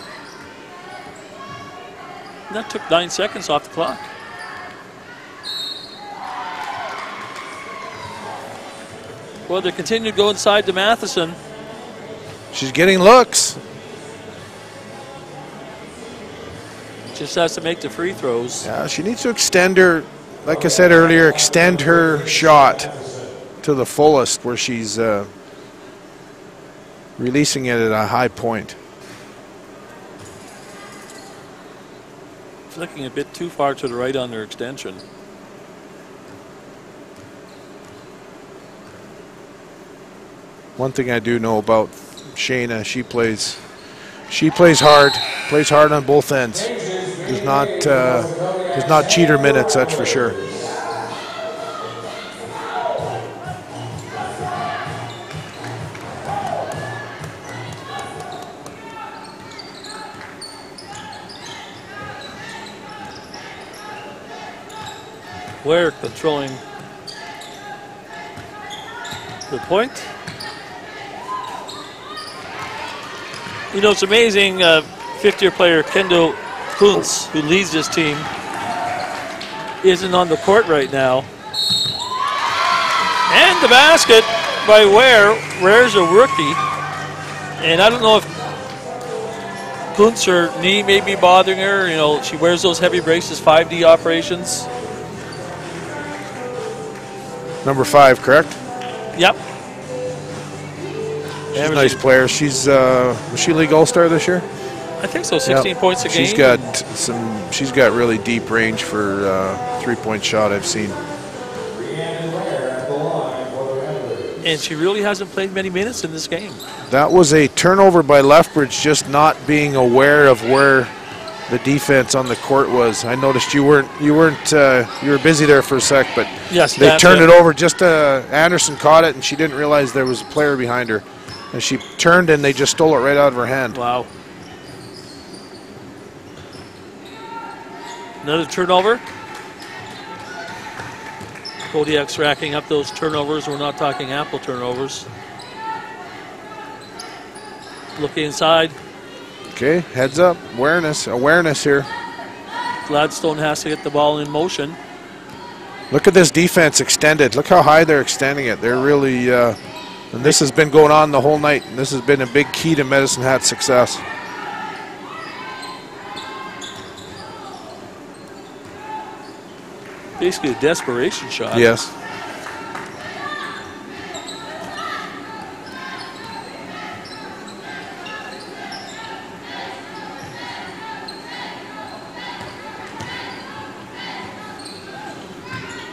That took 9 seconds off the clock. Well, they continue to go inside to Matheson. She's getting looks. Just has to make the free throws. Yeah, she needs to extend her, like I said earlier, extend her shot to the fullest where she's releasing it at a high point. Flicking a bit too far to the right on their extension. One thing I do know about Shayna, she plays hard on both ends. Does not cheat her minutes, that's for sure. Ware controlling the point. You know, it's amazing, fifth-year player Kendall Kuntz, who leads this team, isn't on the court right now. And the basket by Ware. Ware's a rookie. And I don't know if Kuntz, her knee may be bothering her. You know, she wears those heavy braces, 5D operations. Number 5, correct? Yep. She's a nice player. She's was she league all-star this year? I think so. 16 points a game. She's got really deep range for 3-point shot I've seen. And she really hasn't played many minutes in this game. That was a turnover by Lethbridge, just not being aware of where the defense on the court was. I noticed you were busy there for a sec, but yes, they turned it over. Just Anderson caught it, and she didn't realize there was a player behind her. And she turned, and they just stole it right out of her hand. Wow. Another turnover. Kodiak's racking up those turnovers. We're not talking Apple turnovers. Look inside. Okay, heads up. Awareness here. Gladstone has to get the ball in motion. Look at this defense extended. Look how high they're extending it. They're really, and this has been going on the whole night. And this has been a big key to Medicine Hat's success. Basically a desperation shot. Yes.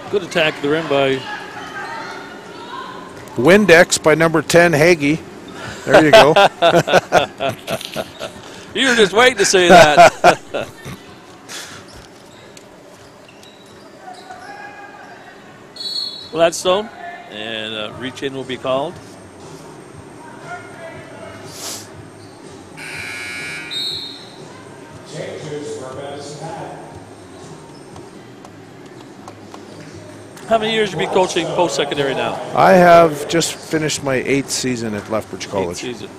Good attack at the rim by Windex by number 10, Hagee. There you go. You were just waiting to say that. Gladstone, and reach in will be called. Changes for Medicine Hat. How many years have you been coaching post-secondary now? I have just finished my 8th season at Lethbridge College. 8th season.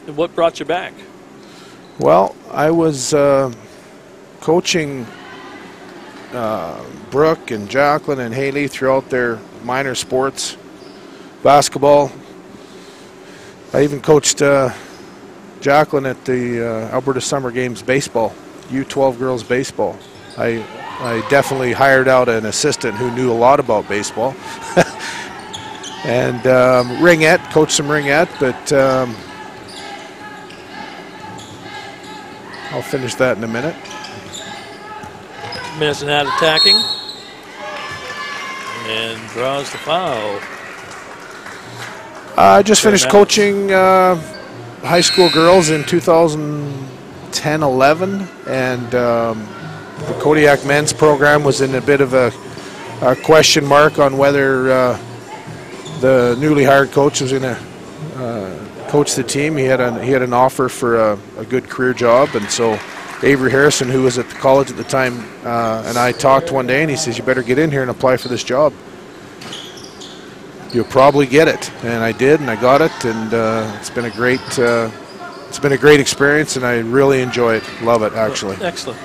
And what brought you back? Well, I was coaching Brooke and Jacqueline and Haley throughout their minor sports, basketball. I even coached Jacqueline at the Alberta Summer Games baseball, U12 girls baseball. I definitely hired out an assistant who knew a lot about baseball. And ringette, coached some ringette, but I'll finish that in a minute. Medicine Hat attacking. And draws the foul. I just finished coaching high school girls in 2010-11, and the Kodiak men's program was in a bit of a question mark on whether the newly hired coach was going to coach the team. He had an offer for a good career job, and so Avery Harrison, who was at the college at the time, and I talked one day, and he says, "You better get in here and apply for this job. You'll probably get it." And I did, and I got it, and it's been a great experience, and I really enjoy it. Love it, actually. Excellent.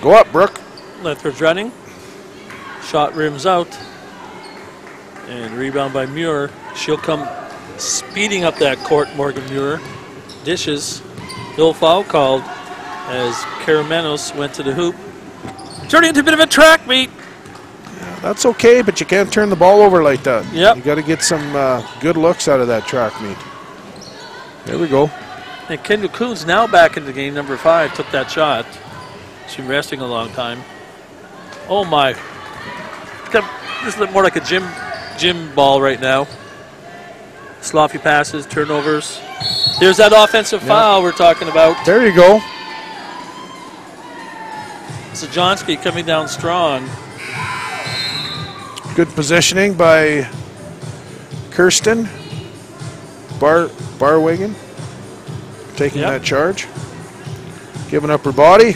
Go up, Brooke. Lethbridge running. Shot rims out. And rebound by Muir. She'll come speeding up that court, Morgan Muir. Dishes. No foul called as Karamenos went to the hoop. Turning into a bit of a track meet. Yeah, that's okay, but you can't turn the ball over like that. Yep. You got to get some good looks out of that track meet. There we go. And Kendall Coons now back in the game. Number 5 took that shot. She's been resting a long time. Oh my. This is more like a gym ball right now. Sloppy passes, turnovers. There's that offensive foul we're talking about. There you go. Zajonski coming down strong. Good positioning by Kirsten Barwingen, taking that charge, giving up her body.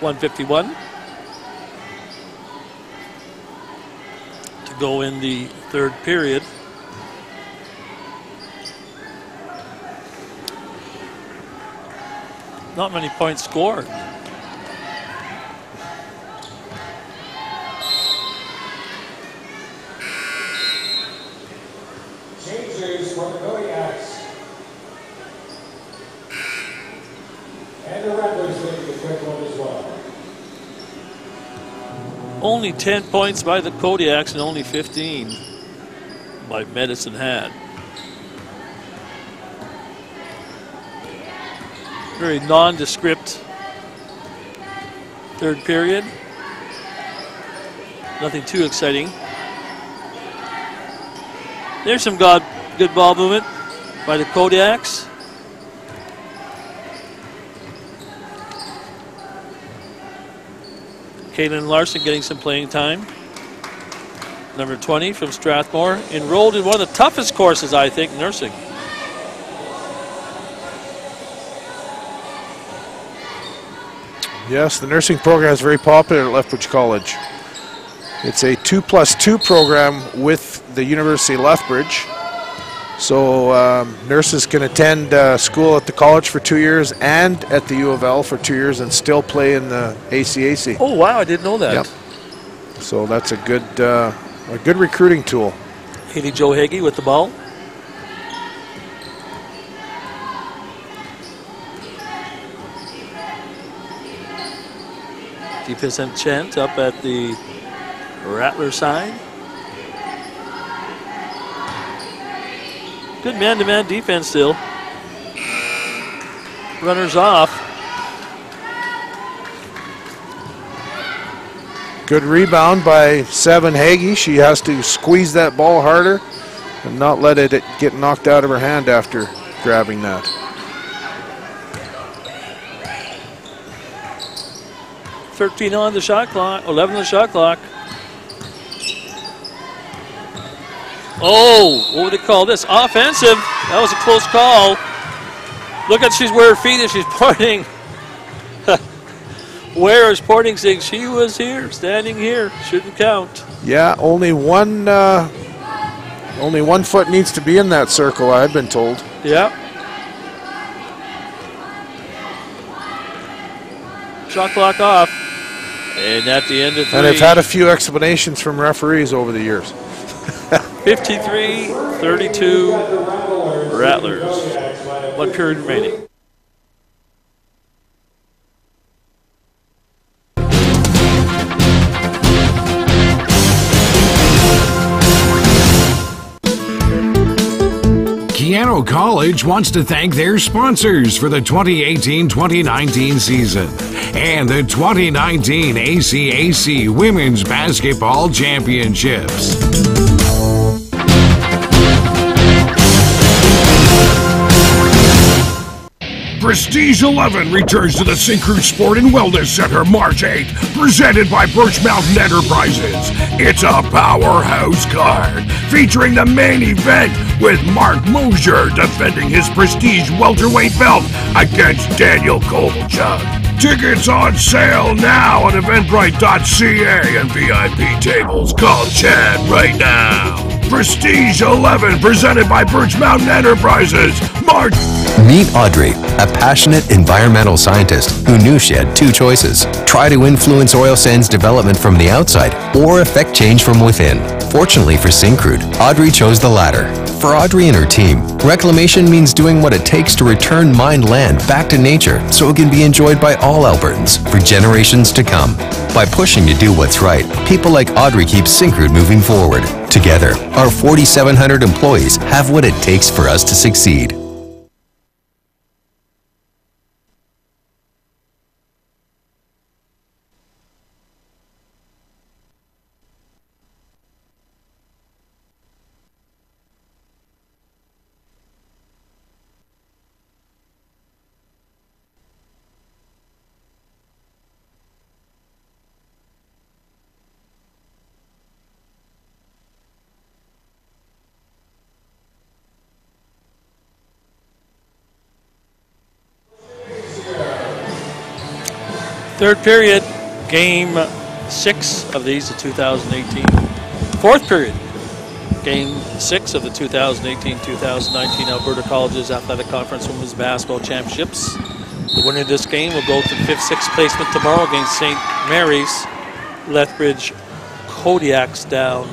.151 to go in the third period. Not many points scored. for the Kodiaks. And the Rattlers making a quick one as well. Only 10 points by the Kodiaks and only 15 by Medicine Hat. Very nondescript third period. Nothing too exciting. There's some good ball movement by the Kodiaks. Kaylin Larson getting some playing time. Number 20 from Strathmore, enrolled in one of the toughest courses, I think, nursing. Yes, the nursing program is very popular at Lethbridge College. It's a 2+2 program with the University of Lethbridge. So nurses can attend school at the college for 2 years and at the U of L for 2 years and still play in the ACAC. Oh wow, I didn't know that. Yep. So that's a good recruiting tool. Haley Jo Hagee with the ball. Defensive chant up at the Rattler side. Good man-to-man defense still. Runners off. Good rebound by Seven Hagee. She has to squeeze that ball harder and not let it get knocked out of her hand after grabbing that. .13 on the shot clock, 11 on the shot clock. Oh, what would they call this? Offensive. That was a close call. Look at, she's where her feet is. She's pointing. Where is pointing, saying she was here, standing here. Shouldn't count. Yeah, only one foot needs to be in that circle, I've been told. Yeah. Shot clock off. And at the end of 3. And I've had a few explanations from referees over the years. 53-32 Rattlers. 1 period remaining. Keyano College wants to thank their sponsors for the 2018-2019 season and the 2019 ACAC Women's Basketball Championships. Prestige 11 returns to the Syncrude Sport and Wellness Center March 8th, presented by Birch Mountain Enterprises. It's a powerhouse card featuring the main event with Mark Mosier defending his Prestige welterweight belt against Daniel Kovalchuk. Tickets on sale now at eventbrite.ca and VIP tables. Call Chad right now. Prestige 11 presented by Birch Mountain Enterprises. March. Meet Audrey, a passionate environmental scientist who knew she had 2 choices. Try to influence oil sands development from the outside or affect change from within. Fortunately for Syncrude, Audrey chose the latter. For Audrey and her team, reclamation means doing what it takes to return mined land back to nature so it can be enjoyed by all Albertans for generations to come. By pushing to do what's right, people like Audrey keep Syncrude moving forward. Together, our 4,700 employees have what it takes for us to succeed. Third period, game 6 of these, the 2018. Fourth period, game 6 of the 2018-2019 Alberta Colleges Athletic Conference Women's Basketball Championships. The winner of this game will go to 5th, 6th placement tomorrow against St. Mary's. Lethbridge Kodiaks down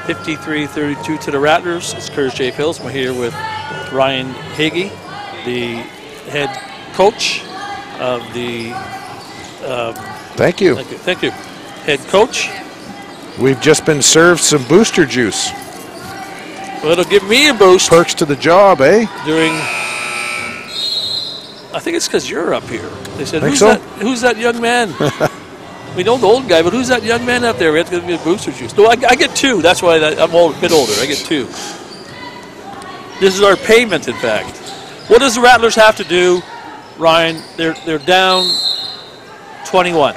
53-32 to the Rattlers. It's Curtis J. Phillips. We're here with Ryan Hagee, the head coach of the... Thank you. Thank you. Head coach. We've just been served some booster juice. Well, it'll give me a boost. Perks to the job, eh? I think it's because you're up here. They said, who's that young man? We know the old guy, but who's that young man up there? We have to give me a booster juice. No, I get 2. That's why I'm a bit older. I get 2. This is our payment, in fact. What does the Rattlers have to do, Ryan? They're down 21.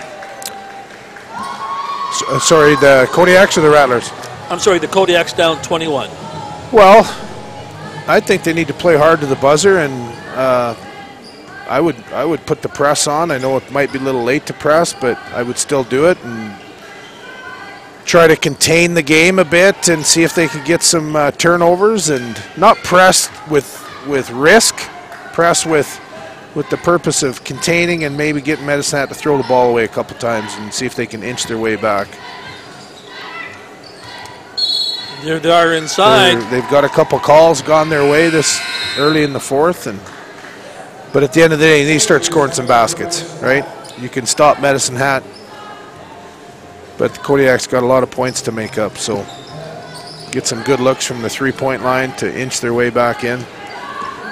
Sorry, the Kodiaks or the Rattlers? I'm sorry, the Kodiaks down 21. Well, I think they need to play hard to the buzzer, and I would put the press on. I know it might be a little late to press, but I would still do it and try to contain the game a bit and see if they could get some turnovers, and not press with risk, press with the purpose of containing and maybe getting Medicine Hat to throw the ball away a couple times and see if they can inch their way back. There they are inside. They've got a couple calls gone their way this early in the 4th, but at the end of the day, they start scoring some baskets, right? You can stop Medicine Hat, but the Kodiak's got a lot of points to make up, so get some good looks from the 3-point line to inch their way back in.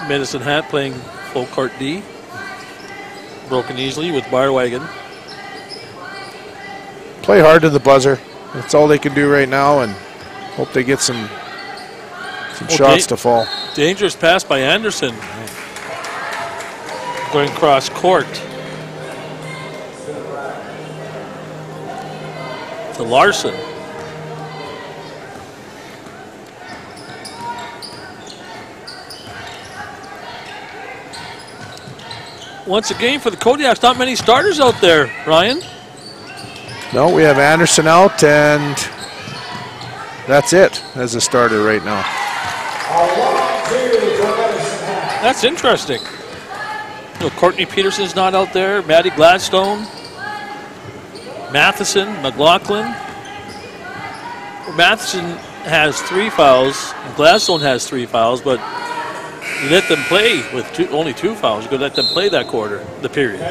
Medicine Hat playing full court D. Broken easily with Bar Wagon. Play hard to the buzzer. That's all they can do right now, and hope they get some shots to fall. Dangerous pass by Anderson. Going cross court. To Larson. Once again for the Kodiaks, not many starters out there, Ryan. No, we have Anderson out, and that's it as a starter right now. That's interesting. You know, Courtney Peterson's not out there. Maddie Gladstone, Matheson, McLaughlin. Matheson has 3 fouls, and Gladstone has 3 fouls, but you let them play with only 2 fouls. You could let them play that quarter, the period.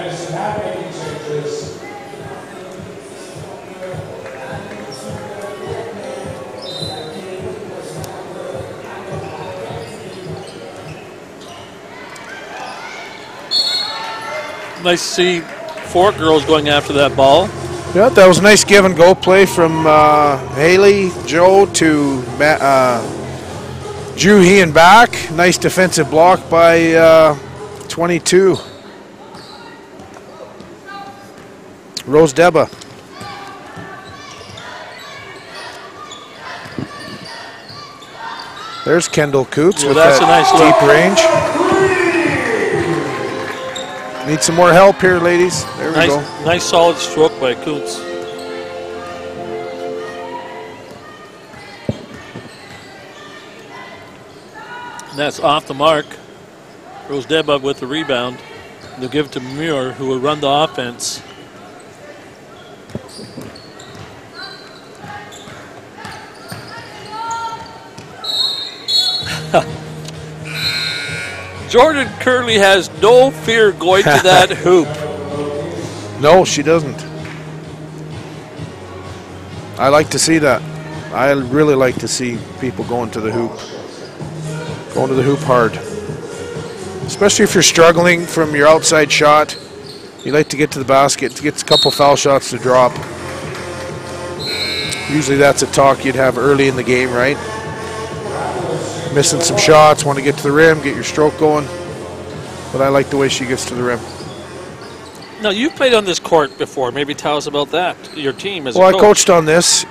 Nice to see 4 girls going after that ball. Yeah, that was a nice give and go play from Haley, Joe to Drew Hean back. Nice defensive block by 22. Rose Deba. There's Kendall Coots with that nice deep range. Need some more help here, ladies. There we go. Nice solid stroke by Coots. And that's off the mark. Rose Deba with the rebound. They'll give it to Muir, who will run the offense. Jordan Curley has no fear going to that hoop. No, she doesn't. I like to see that. I really like to see people going to the hoop. Going to the hoop hard. Especially if you're struggling from your outside shot. You like to get to the basket, to get a couple foul shots to drop. Usually that's a talk you'd have early in the game, right? Missing some shots, want to get to the rim, get your stroke going. But I like the way she gets to the rim. Now, you've played on this court before. Maybe tell us about that, your team as a coach. coach. I coached on this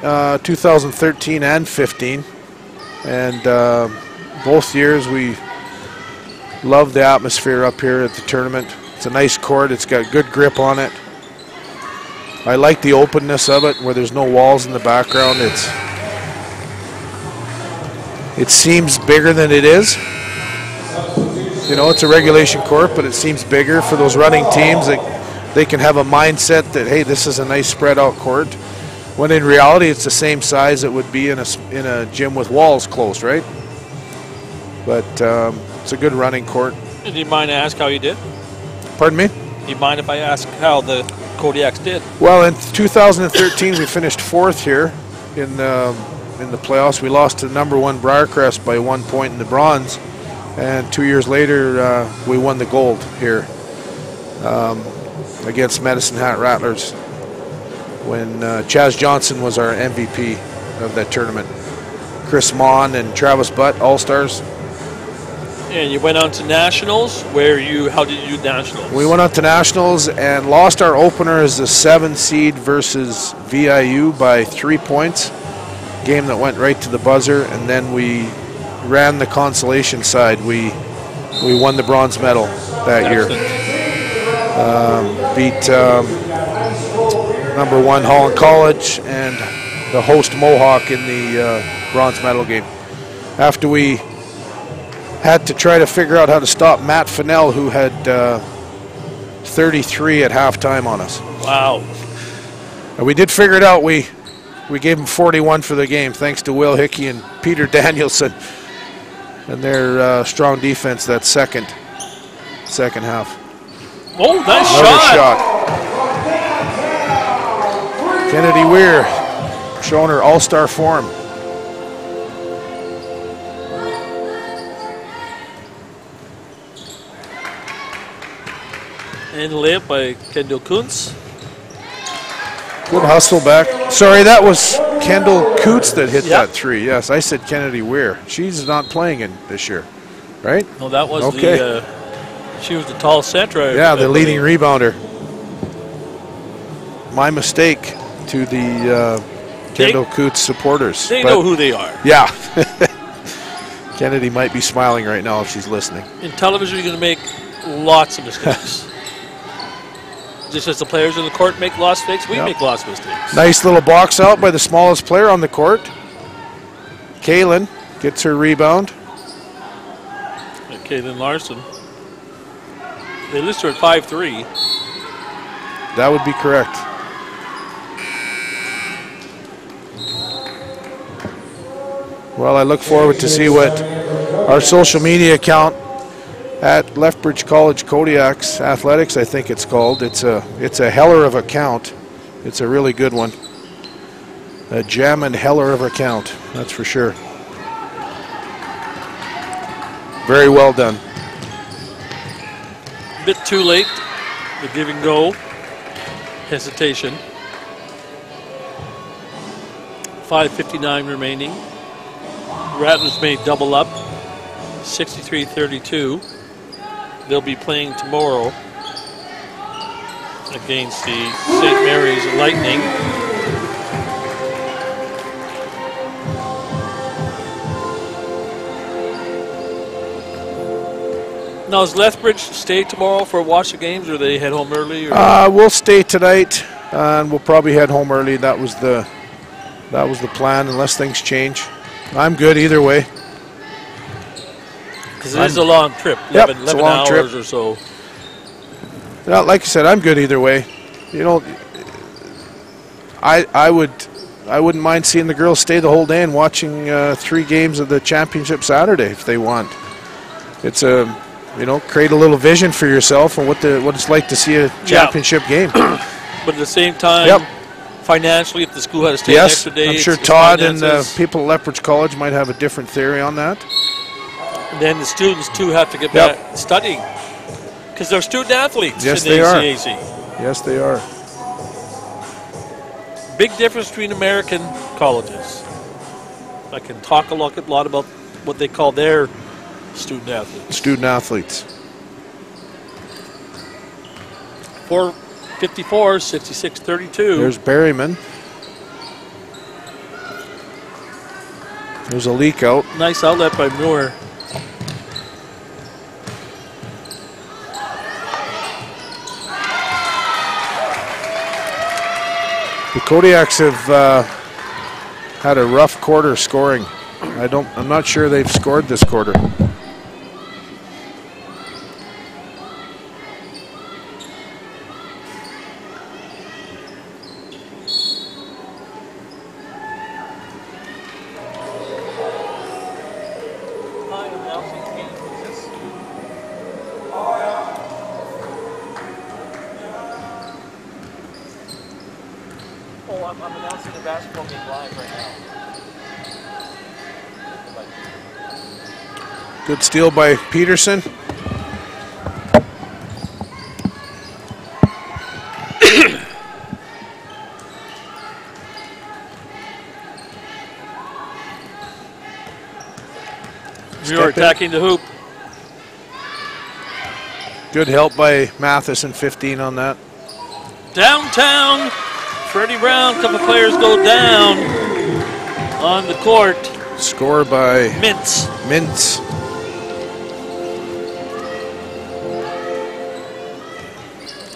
2013 and 15. And both years we love the atmosphere up here at the tournament. It's a nice court. It's got good grip on it. I like the openness of it where there's no walls in the background. It seems bigger than it is. You know, it's a regulation court, but it seems bigger for those running teams. They can have a mindset that, hey, this is a nice spread out court. when in reality it's the same size it would be in a gym with walls closed, right? But it's a good running court. Do you mind I ask how you did? Pardon me? Do you mind if I ask how the Kodiaks did? Well, in 2013 we finished 4th here in the playoffs. We lost to number 1 Briarcrest by 1 point in the bronze, and 2 years later we won the gold here against Medicine Hat Rattlers when Chaz Johnson was our MVP of that tournament. Chris Mon and Travis Butt, All-Stars. And you went on to nationals. How did you do nationals? We went on to nationals and lost our opener as the 7 seed versus VIU by 3 points. Game that went right to the buzzer, and then we ran the consolation side. We won the bronze medal that year. Beat number 1 Holland College and the host Mohawk in the bronze medal game. After we had to try to figure out how to stop Matt Fennell, who had 33 at halftime on us. Wow. And we did figure it out. We gave him 41 for the game, thanks to Will Hickey and Peter Danielson and their strong defense that second half. Oh, nice shot. Kennedy Weir showing her all-star form. And layup by Kendall Kuntz. Good hustle back. Sorry, that was Kendall Coots that hit that 3. Yes, I said Kennedy Weir. She's not playing in this year, right? No, that was okay. She was the tall center. Yeah, the leading rebounder. My mistake to the Kendall Coots supporters. They know who they are. Yeah. Kennedy might be smiling right now if she's listening. In television, you're going to make lots of mistakes. Just as the players on the court make lots of mistakes, we make lots of mistakes. Nice little box out by the smallest player on the court. Kaylin gets her rebound. Kaylin Larson. They list her at 5'3". That would be correct. Well, I look forward to see what our social media account at Lethbridge College Kodiaks Athletics, I think it's called. It's a heller of account. It's a really good one. A jammin' heller of account, that's for sure. Very well done. A bit too late. The give and go. Hesitation. 5:59 remaining. Rattlers may double up. 63-32. They'll be playing tomorrow against the St. Mary's Lightning. Now, does Lethbridge stay tomorrow for watch the games, or they head home early? Or? We'll stay tonight, and we'll probably head home early. That was the plan, unless things change. I'm good either way. Because it is a long trip, 11 hours or so. Yeah, like I said, I'm good either way. You know, I wouldn't mind seeing the girls stay the whole day and watching 3 games of the championship Saturday if they want. It's create a little vision for yourself and what it's like to see a championship game. But at the same time, financially, if the school had to stay an extra day, I'm sure Todd and people at Lethbridge College might have a different theory on that. And then the students, too, have to get back studying because they're student athletes yes, in the they ACAC. Are. Yes, they are. Big difference between American colleges. I can talk a lot about what they call their student athletes. Student athletes. 4:54, 66-32. There's Berryman. There's a leak out. Nice outlet by Muir. The Kodiaks have had a rough quarter scoring. I'm not sure they've scored this quarter. I'm announcing the basketball game live right now. Good steal by Peterson. Muir attacking the hoop. Good help by Matheson, 15 on that. Downtown, Freddie Brown, a couple players go down on the court. Score by Mintz. Mintz.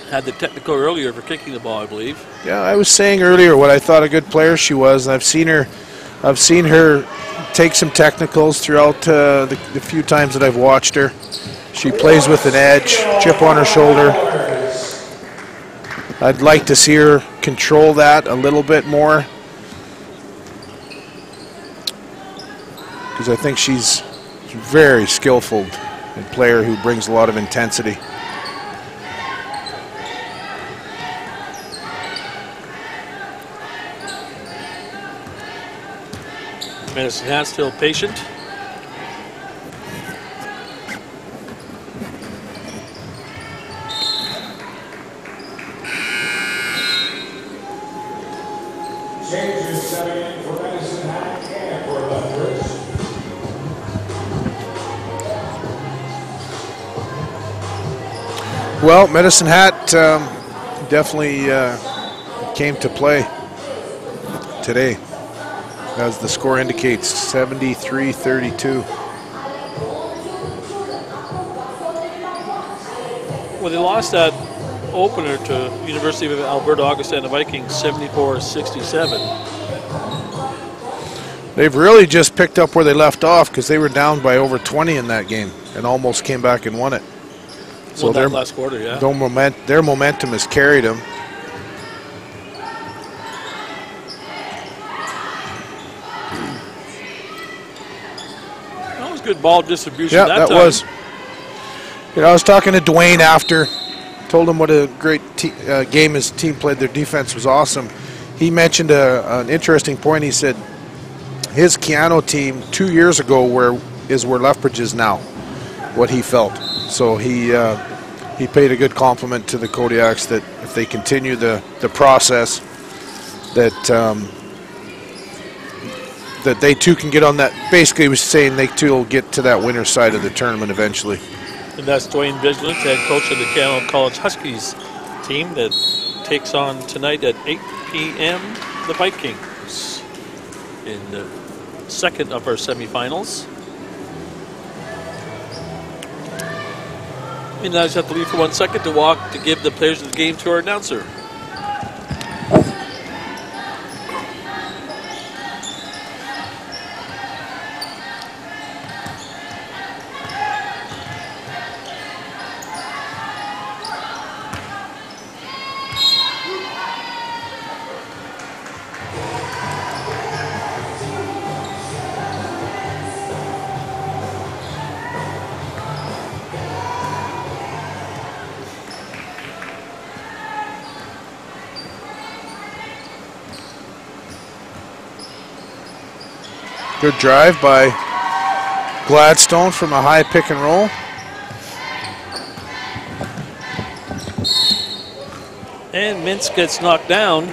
Had the technical earlier for kicking the ball, I believe. Yeah, I was saying earlier what I thought a good player she was. I've seen her take some technicals throughout the few times that I've watched her. She plays with an edge, chip on her shoulder. I'd like to see her control that a little bit more, because I think she's very skillful and player who brings a lot of intensity. Medicine Hat still patient. Changes coming in for Medicine Hat and for Lethbridge. Well, Medicine Hat definitely came to play today, as the score indicates, 73-32. Well, they lost that opener to University of Alberta Augustana Vikings, 74-67. They've really just picked up where they left off, because they were down by over 20 in that game and almost came back and won it. So their last quarter, yeah. Their momentum has carried them. That was good ball distribution. Yeah, that time was. You know, I was talking to Dwayne after, told him what a great game his team played. Their defense was awesome. He mentioned an interesting point. He said his Keyano team 2 years ago is where Lethbridge is now, what he felt. So he paid a good compliment to the Kodiaks that if they continue the process, that that they too can get on that. Basically, he was saying they too will get to that winner's side of the tournament eventually. And that's Dwayne Vigilant, head coach of the Keyano College Huskies team that takes on tonight at 8 p.m. the Vikings in the second of our semifinals. And I just have to leave for 1 second to give the players of the game to our announcer. Good drive by Gladstone from a high pick and roll. And Mintz gets knocked down.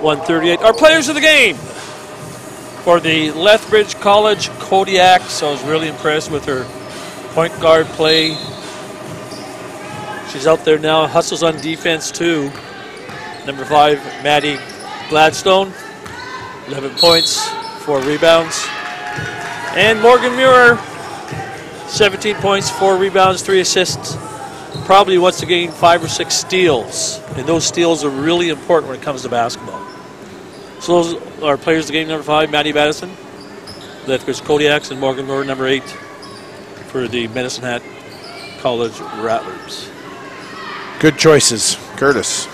138. Our players of the game for the Lethbridge College Kodiaks. I was really impressed with her point guard play. She's out there now, hustles on defense too. Number 5, Maddie Gladstone, 11 points, 4 rebounds. And Morgan Muir, 17 points, 4 rebounds, 3 assists. Probably wants to gain 5 or 6 steals. And those steals are really important when it comes to basketball. So those are players of the game. Number 5, Maddie Madison, Lethbridge Kodiaks, and Morgan Muir, number 8, for the Medicine Hat College Rattlers. Good choices, Curtis.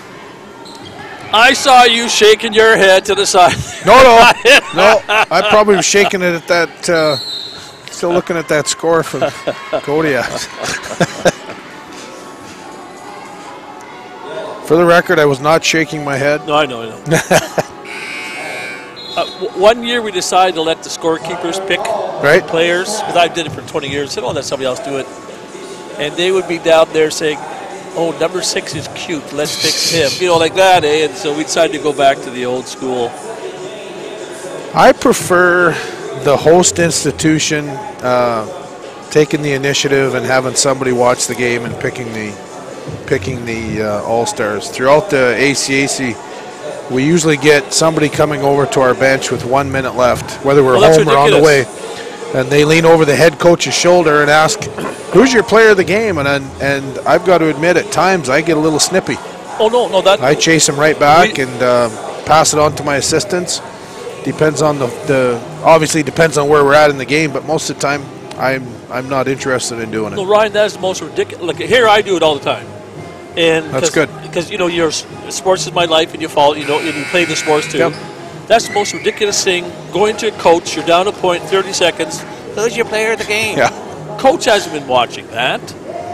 I saw you shaking your head to the side. No. I probably was shaking it at that, still looking at that score from Kodiak. For the record, I was not shaking my head. No, I know. One year we decided to let the scorekeepers pick players, because I did it for 20 years. I said, let somebody else do it. And they would be down there saying, oh, number 6 is cute, let's pick him. Like that, eh? And so we decided to go back to the old school. I prefer the host institution taking the initiative and having somebody watch the game and picking the All-Stars. Throughout the ACAC, we usually get somebody coming over to our bench with 1 minute left, whether we're home or on the way, and they lean over the head coach's shoulder and ask, who's your player of the game? And I've got to admit, at times I get a little snippy. Oh, no, I chase them right back and pass it on to my assistants. Depends on obviously depends on where we're at in the game, but most of the time I'm not interested in doing it. No, Ryan, that is the most ridiculous. Look, here I do it all the time. And that's good. Because, sports is my life, and you follow, and you play the sports too. Yep. That's the most ridiculous thing. Going to a coach, you're down a point, 30 seconds. Who's your player of the game? Yeah. Coach hasn't been watching that.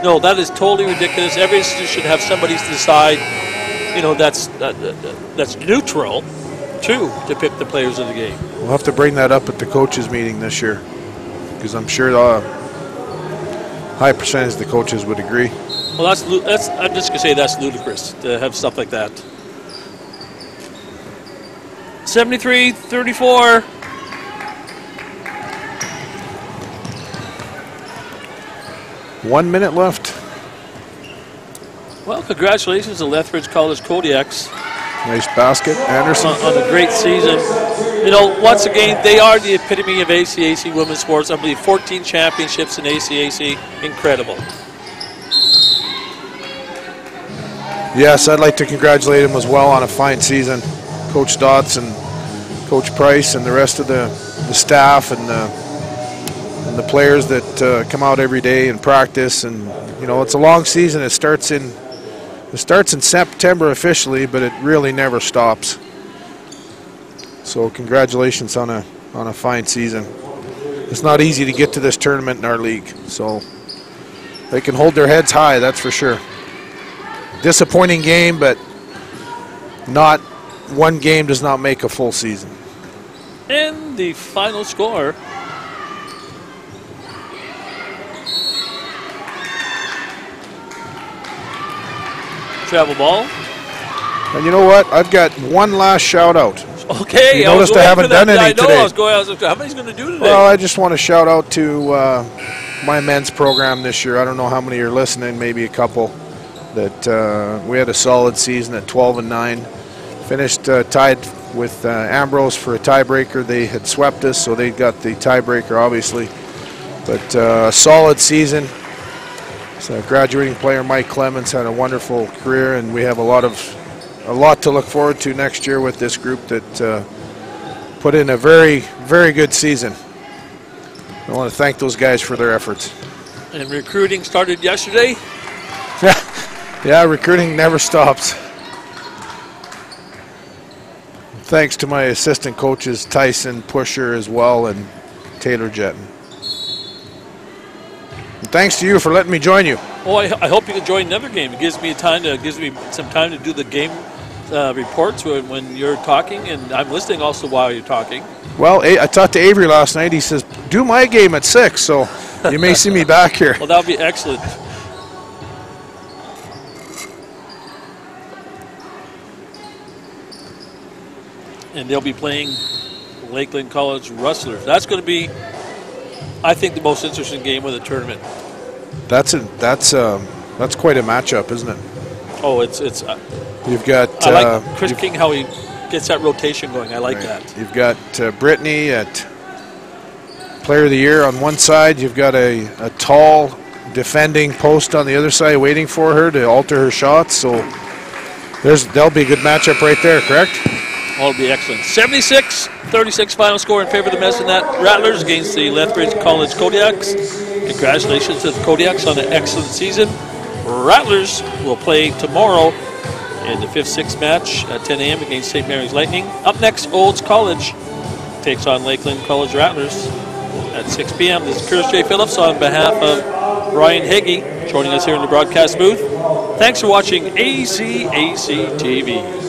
No, that is totally ridiculous. Every institution should have somebody to decide, that's neutral, to pick the players of the game. We'll have to bring that up at the coaches meeting this year, because I'm sure a high percentage of the coaches would agree. Well, I'm just going to say that's ludicrous to have stuff like that. 73-34. One minute left. Well, congratulations to Lethbridge College Kodiaks. Nice basket, Anderson. On a great season. Once again, they are the epitome of ACAC women's sports. I believe 14 championships in ACAC. Incredible. Yes, I'd like to congratulate him as well on a fine season. Coach Dotz and Coach Price and the rest of the staff and the players that come out every day and practice. And it's a long season. It starts in September officially, but it really never stops. So congratulations on a fine season. It's not easy to get to this tournament in our league, so they can hold their heads high, that's for sure. Disappointing game, but not one game does not make a full season. And the final score. Travel ball. And you know what? I've got one last shout out. Okay. You noticed I haven't done any today. I was how many's going to do today? Well, I just want to shout out to my men's program this year. I don't know how many are listening, maybe a couple. That we had a solid season at 12-9. Finished tied with Ambrose for a tiebreaker. They had swept us, so they got the tiebreaker, obviously. But a solid season. So graduating player Mike Clemens had a wonderful career, and we have a lot to look forward to next year with this group that put in a very, very good season. I want to thank those guys for their efforts. And recruiting started yesterday? Yeah, recruiting never stops. Thanks to my assistant coaches, Tyson, Pusher as well, and Taylor Jetton. And thanks to you for letting me join you. Oh, I hope you can join another game. It gives me some time to do the game reports when you're talking, and I'm listening also while you're talking. Well, I talked to Avery last night. He says, do my game at 6, so you may see me back here. Well, that would be excellent. And they'll be playing Lakeland College Rustlers. That's going to be, I think, the most interesting game of the tournament. That's quite a matchup, isn't it? Oh, it's. You've got. I like Chris King, how he gets that rotation going. I like that. You've got Brittany at Player of the Year on one side. You've got a tall defending post on the other side, waiting for her to alter her shots. So there'll be a good matchup right there. Correct? All will be excellent. 76-36 final score in favor of the Medicine Hat Rattlers against the Lethbridge College Kodiaks. Congratulations to the Kodiaks on an excellent season. Rattlers will play tomorrow in the 5th-6th match at 10 a.m. against St. Mary's Lightning. Up next, Olds College takes on Lakeland College Rattlers at 6 p.m. This is Curtis J. Phillips on behalf of Brian Heggie joining us here in the broadcast booth. Thanks for watching ACAC TV.